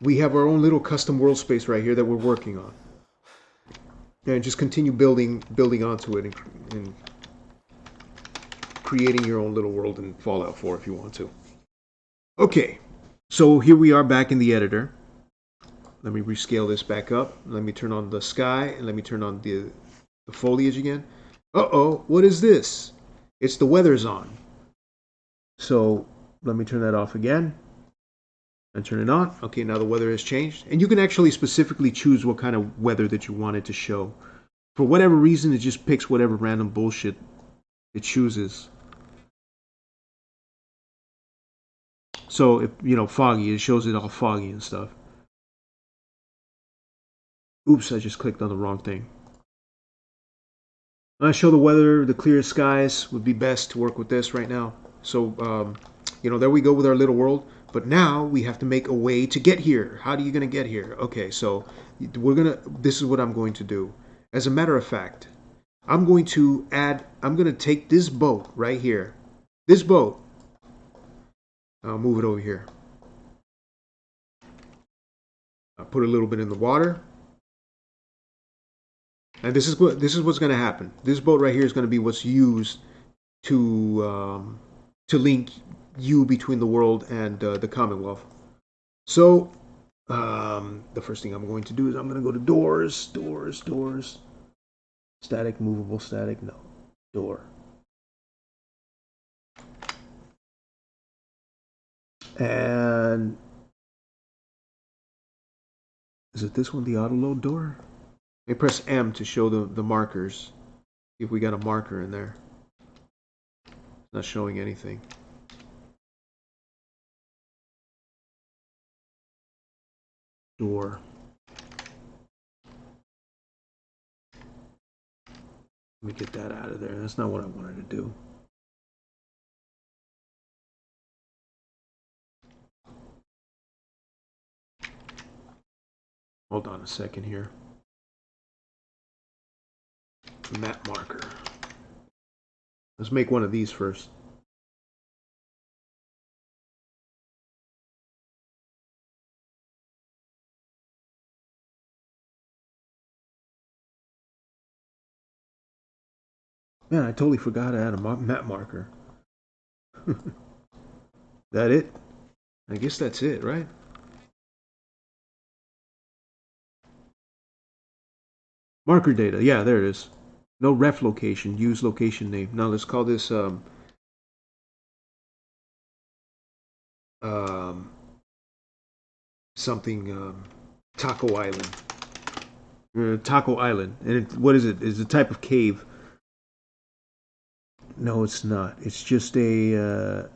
We have our own little custom world space right here that we're working on. And just continue building onto it and creating your own little world in Fallout 4 if you want to. Okay, so here we are back in the editor. Let me rescale this back up. Let me turn on the sky and let me turn on the foliage again. Uh-oh, what is this? It's the weather's on. So let me turn that off again and turn it on. Okay, now the weather has changed. And you can actually specifically choose what kind of weather that you want it to show. For whatever reason, it just picks whatever random bullshit it chooses. So if, foggy, it shows it all foggy and stuff. Oops, I just clicked on the wrong thing. I show the weather, the clear skies would be best to work with this right now. So, there we go with our little world. But now we have to make a way to get here. How are you going to get here? Okay, so this is what I'm going to do. As a matter of fact, I'm going to take this boat right here. This boat. I'll move it over here. I'll put a little bit in the water. And this is what's going to happen. This boat right here is going to be what's used to link you between the world and the Commonwealth. So the first thing I'm going to do is I'm going to go to doors. Static, movable, static, no. Door. And is it this one, the auto load door? Let me press M to show the markers. See if we got a marker in there. It's not showing anything. Door. Let me get that out of there. That's not what I wanted to do. Hold on a second here. Map marker. Let's make one of these first. Man, I totally forgot to add a map marker. That it? I guess that's it, right? Marker data. Yeah, there it is. No ref location. Use location name. Now let's call this um, something Taco Island. Taco Island, and what is it? It's a type of cave. No, it's not. It's just a.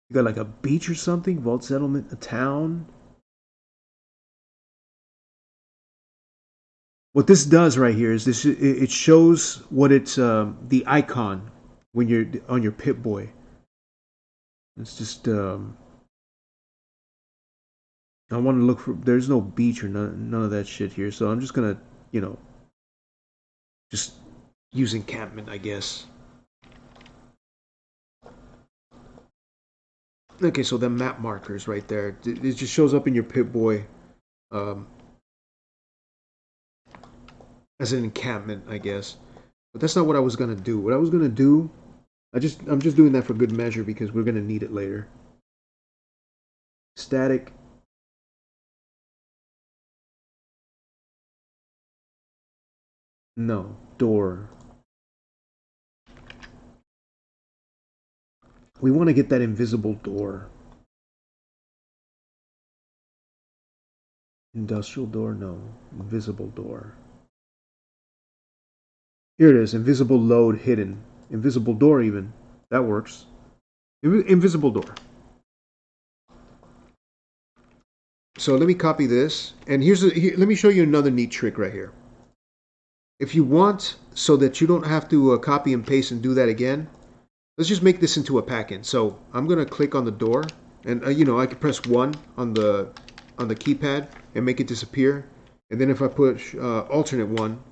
You got like a beach or something? Vault settlement, a town. What this does right here is this. It shows what it's the icon when you're on your Pip Boy. It's just. I want to look for. There's no beach or none of that shit here, so I'm just gonna, you know, just use encampment, I guess. Okay, so the map markers right there. It just shows up in your Pip Boy um, as an encampment, I guess. But that's not what I was gonna do. What I was gonna do, I'm just doing that for good measure because we're gonna need it later. Static. No. Door. We want to get that invisible door. Industrial door? No. Invisible door. Here it is. Invisible load hidden. Invisible door even. That works. Invisible door. So let me copy this. And let me show you another neat trick right here. If you want so that you don't have to copy and paste and do that again, let's just make this into a pack-in. So I'm going to click on the door. And, you know, I can press 1 on the keypad and make it disappear. And then if I push alternate 1,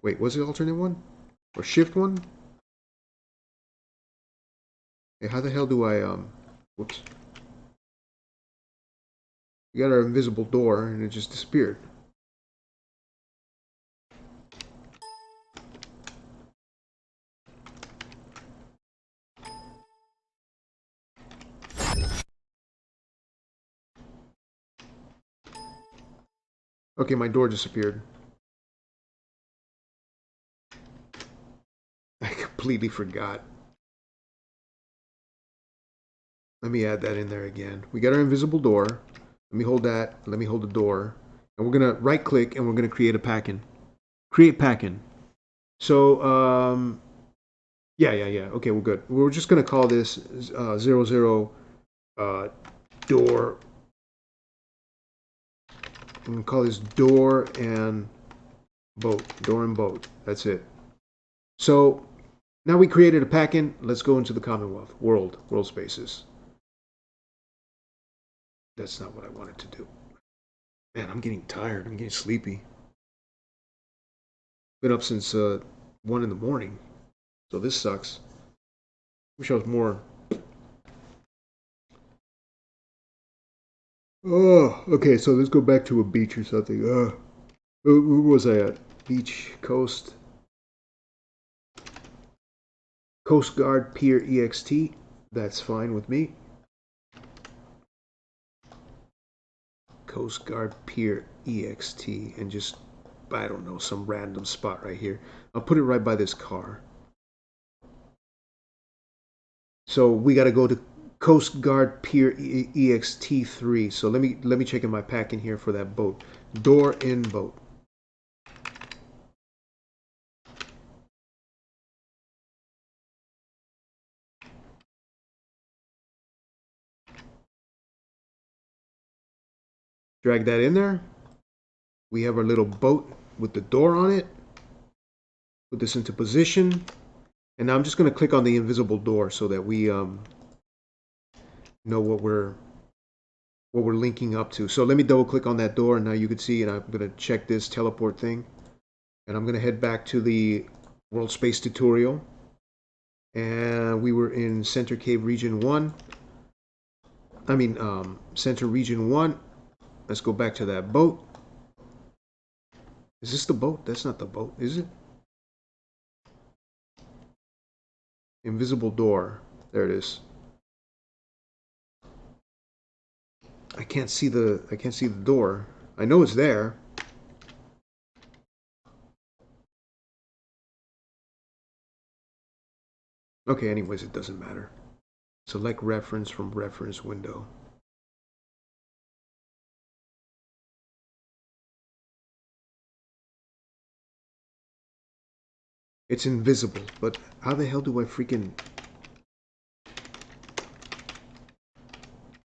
wait, was it alternate 1? Or shift 1? Hey, how the hell do I, whoops. We got our invisible door and it just disappeared. Okay, my door disappeared. I completely forgot. Let me add that in there again. We got our invisible door. Let me hold that. Let me hold the door. And we're going to right click and we're going to create a pack-in. Create pack-in. So, yeah. Okay, we're good. We're just going to call this 00 door. I'm going to call this door and boat. Door and boat. That's it. So, now we created a pack-in. Let's go into the Commonwealth. World spaces. That's not what I wanted to do. Man, I'm getting tired. I'm getting sleepy. Been up since 1 in the morning. So this sucks. Wish I was more. Oh, okay. So let's go back to a beach or something. Where was I at? Beach, coast. Coast Guard Pier EXT. That's fine with me. Coast Guard Pier EXT. And just, I don't know, some random spot right here. I'll put it right by this car. So we got to go to Coast Guard Pier EXT3. So let me check in my pack in here for that boat. Door in boat. Drag that in there. We have our little boat with the door on it. Put this into position. And now I'm just going to click on the invisible door so that we know what we're linking up to. So let me double click on that door and now you can see, and I'm going to check this teleport thing. And I'm going to head back to the World Space tutorial. And we were in Center Cave Region 1. Center Region 1. Let's go back to that boat. Is this the boat? That's not the boat, is it? Invisible door. There it is. I can't see the door. I know it's there. Okay, anyways, it doesn't matter. Select reference from reference window. It's invisible, but how the hell do I freaking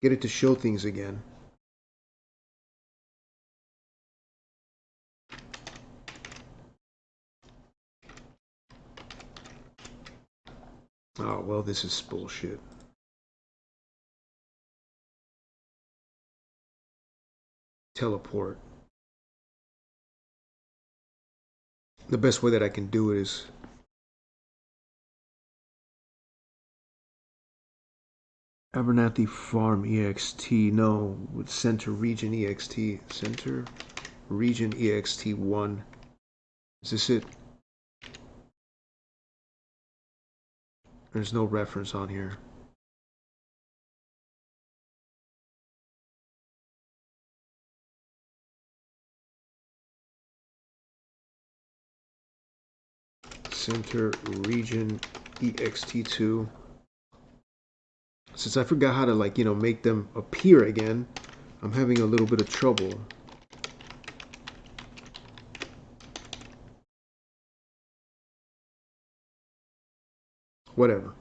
get it to show things again? Oh, well, this is bullshit. Teleport. The best way that I can do it is Abernathy Farm EXT. No, with Center Region EXT. Center Region EXT1. Is this it? There's no reference on here. Center Region EXT2. Since I forgot how to, like, make them appear again, I'm having a little bit of trouble. Whatever.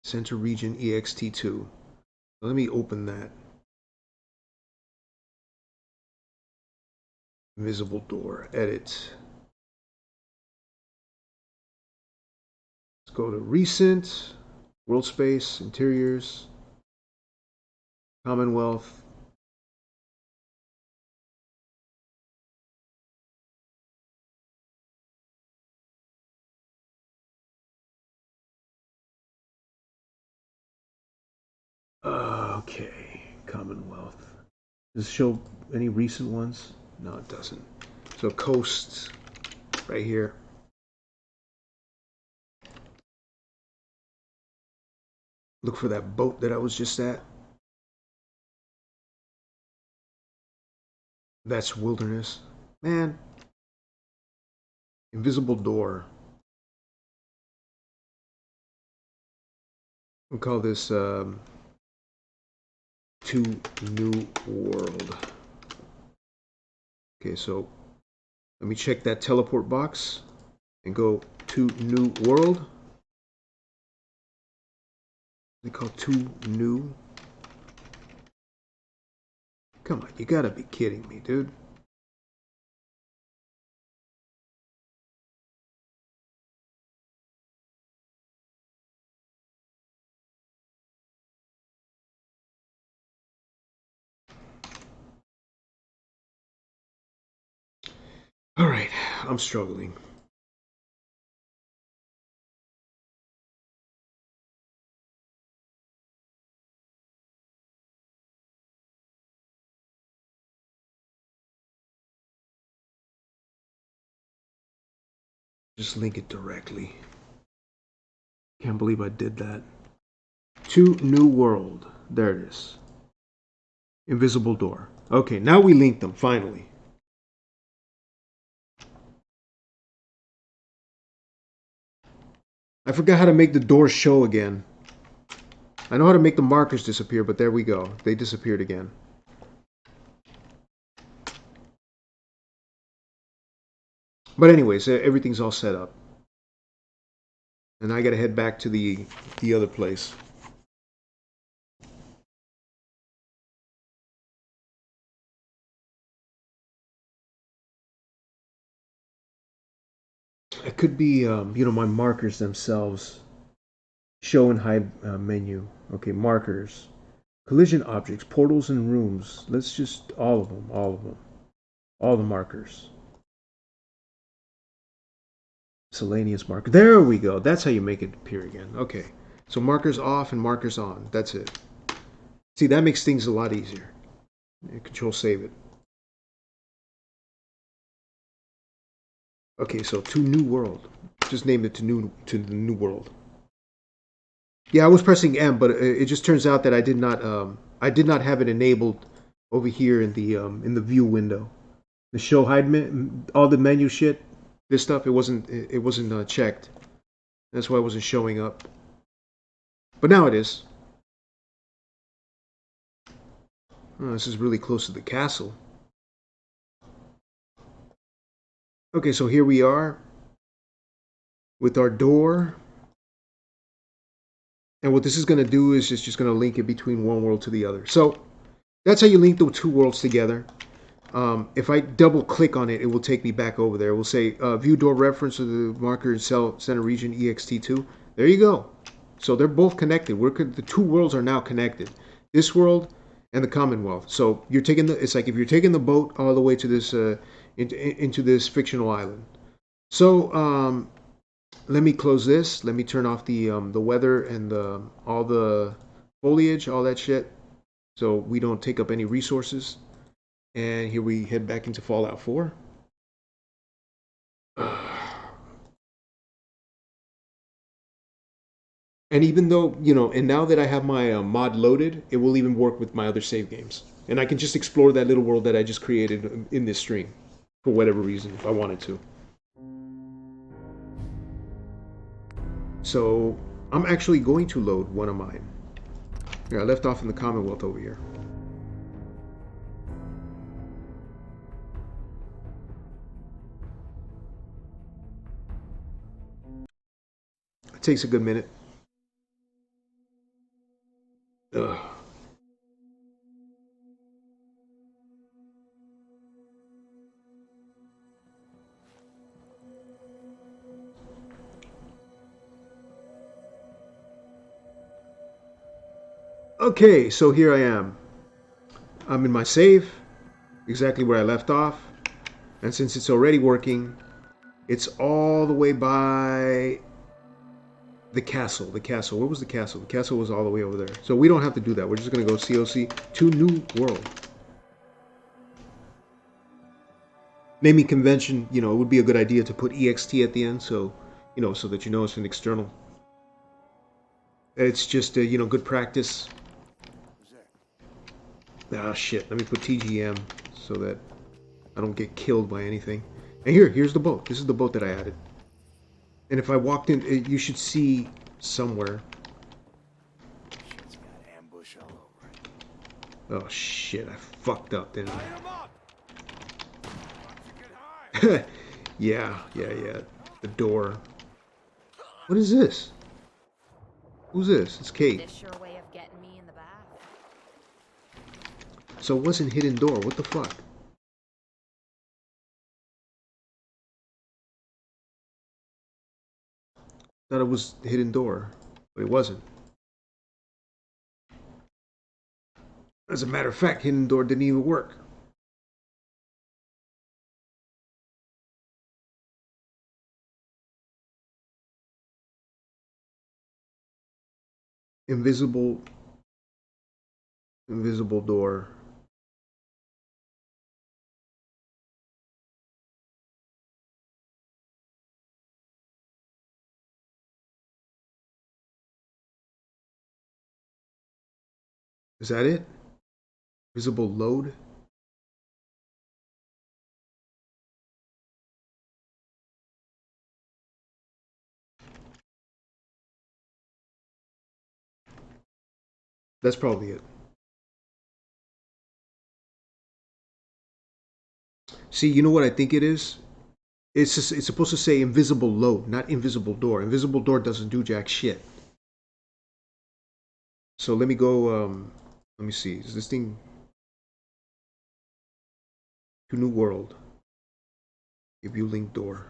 Center Region EXT2. Let me open that. Invisible door. Edit. Let's go to Recent. World Space. Interiors. Commonwealth. Okay. Commonwealth. Does it show any recent ones? No, it doesn't. So coasts right here. Look for that boat that I was just at. That's wilderness. Man. Invisible door. We'll call this To New World. Okay, so let me check that teleport box and go to New World. We call To New. Come on, you gotta be kidding me, dude. Alright, I'm struggling. Just link it directly. Can't believe I did that. To New World. There it is. Invisible door. Okay, now we link them, finally. I forgot how to make the doors show again. I know how to make the markers disappear, but there we go. They disappeared again. But anyways, everything's all set up. And I gotta head back to the other place. It could be, my markers themselves. Show and hide menu. Okay, markers. Collision objects, portals and rooms. Let's just, all of them. All the markers. Miscellaneous marker. There we go. That's how you make it appear again. Okay. So markers off and markers on. That's it. See, that makes things a lot easier. Control save it. Okay, so To New World. Just name it to the New World. Yeah, I was pressing M, but it just turns out that I did not have it enabled over here in the view window. The show hide all the menu shit, this stuff, it wasn't checked. That's why it wasn't showing up. But now it is. Oh, this is really close to the castle. Okay, so here we are with our door. And what this is going to do is it's just going to link it between one world to the other. So that's how you link the two worlds together. If I double click on it, it will take me back over there. It will say view door reference to the marker in cell center region ext2. There you go. So they're both connected. The two worlds are now connected. This world and the Commonwealth. So you're taking it's like if you're taking the boat all the way to this into this fictional island. So let me close this. Let me turn off the weather and all the foliage, all that shit, so we don't take up any resources. And here we head back into Fallout 4. And even though, and now that I have my mod loaded, it will even work with my other save games. And I can just explore that little world that I just created in this stream for whatever reason, if I wanted to. So I'm actually going to load one of mine. Here, I left off in the Commonwealth over here. It takes a good minute. Ugh. Okay, so here I am. I'm in my save, exactly where I left off. And since it's already working, it's all the way by the castle. The castle. Where was the castle? The castle was all the way over there. So we don't have to do that. We're just going to go COC to New World. Naming convention, it would be a good idea to put EXT at the end, so, so that it's an external. It's just, good practice. Ah, shit. Let me put TGM so that I don't get killed by anything. And here's the boat. This is the boat that I added. And if I walked in, you should see somewhere. Shit's got ambush all over it. Oh shit, I fucked up, didn't Light 'em I? up! Yeah. The door. What is this? Who's this? It's Kate. This sure way of getting me in the bath. So it wasn't hidden door. What the fuck? Thought it was hidden door, but it wasn't. As a matter of fact, hidden door didn't even work. Invisible door. Is that it? Visible load? That's probably it. See, you know what I think it is? It's supposed to say invisible load, not invisible door. Invisible door doesn't do jack shit. So let me go, let me see. Is this thing to New World? Give you link door.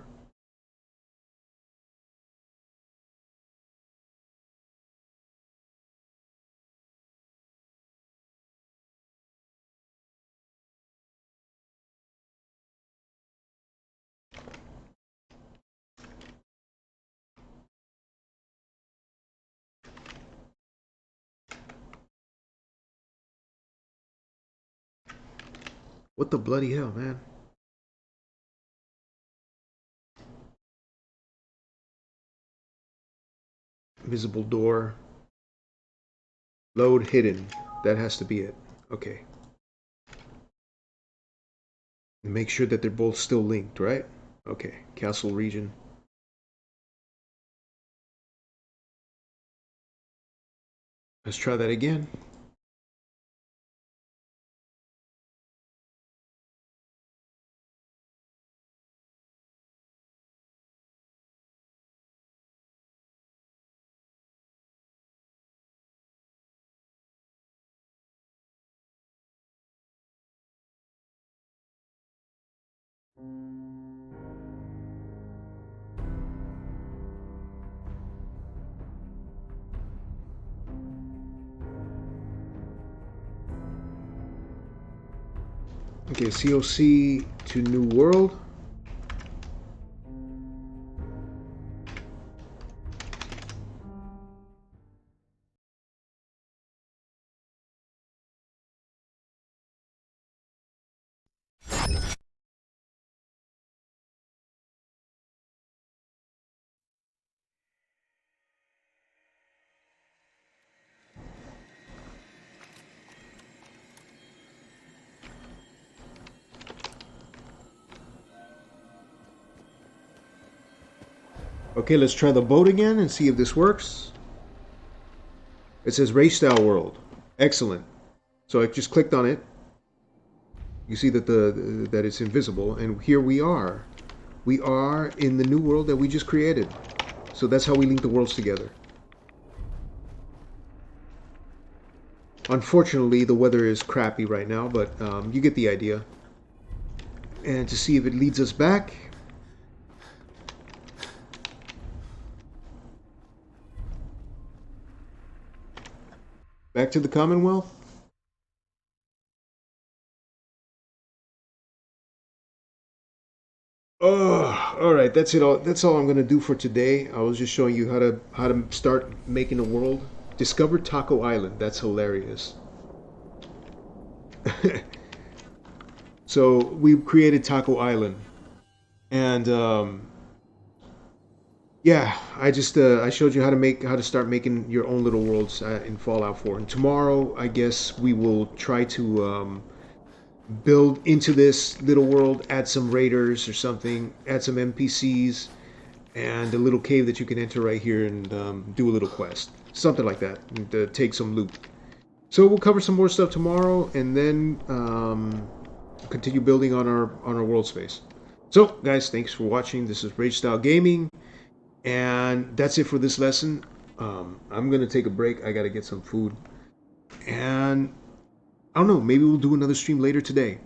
What the bloody hell, man? Visible door. Load hidden. That has to be it. Okay. And make sure that they're both still linked, right? Okay. Castle region. Let's try that again. Okay, COC to new world. Okay, let's try the boat again and see if this works. It says RAGEStyle world. Excellent. So I just clicked on it. You see that that it's invisible, and here we are. We are in the new world that we just created. So that's how we link the worlds together. Unfortunately, the weather is crappy right now, but you get the idea. And to see if it leads us back. Back to the Commonwealth. Oh, all right. That's it. That's all I'm gonna do for today. I was just showing you how to start making a world. Discover Taco Island. That's hilarious. So we created Taco Island, and yeah, I showed you how to start making your own little worlds in Fallout 4. And tomorrow, I guess we will try to build into this little world, add some raiders or something, add some NPCs, and a little cave that you can enter right here and do a little quest, something like that, and take some loot. So we'll cover some more stuff tomorrow, and then continue building on our world space. So, guys, thanks for watching. This is RAGEStyle Gaming, and that's it for this lesson. I'm gonna take a break. I gotta get some food, and I don't know. Maybe we'll do another stream later today.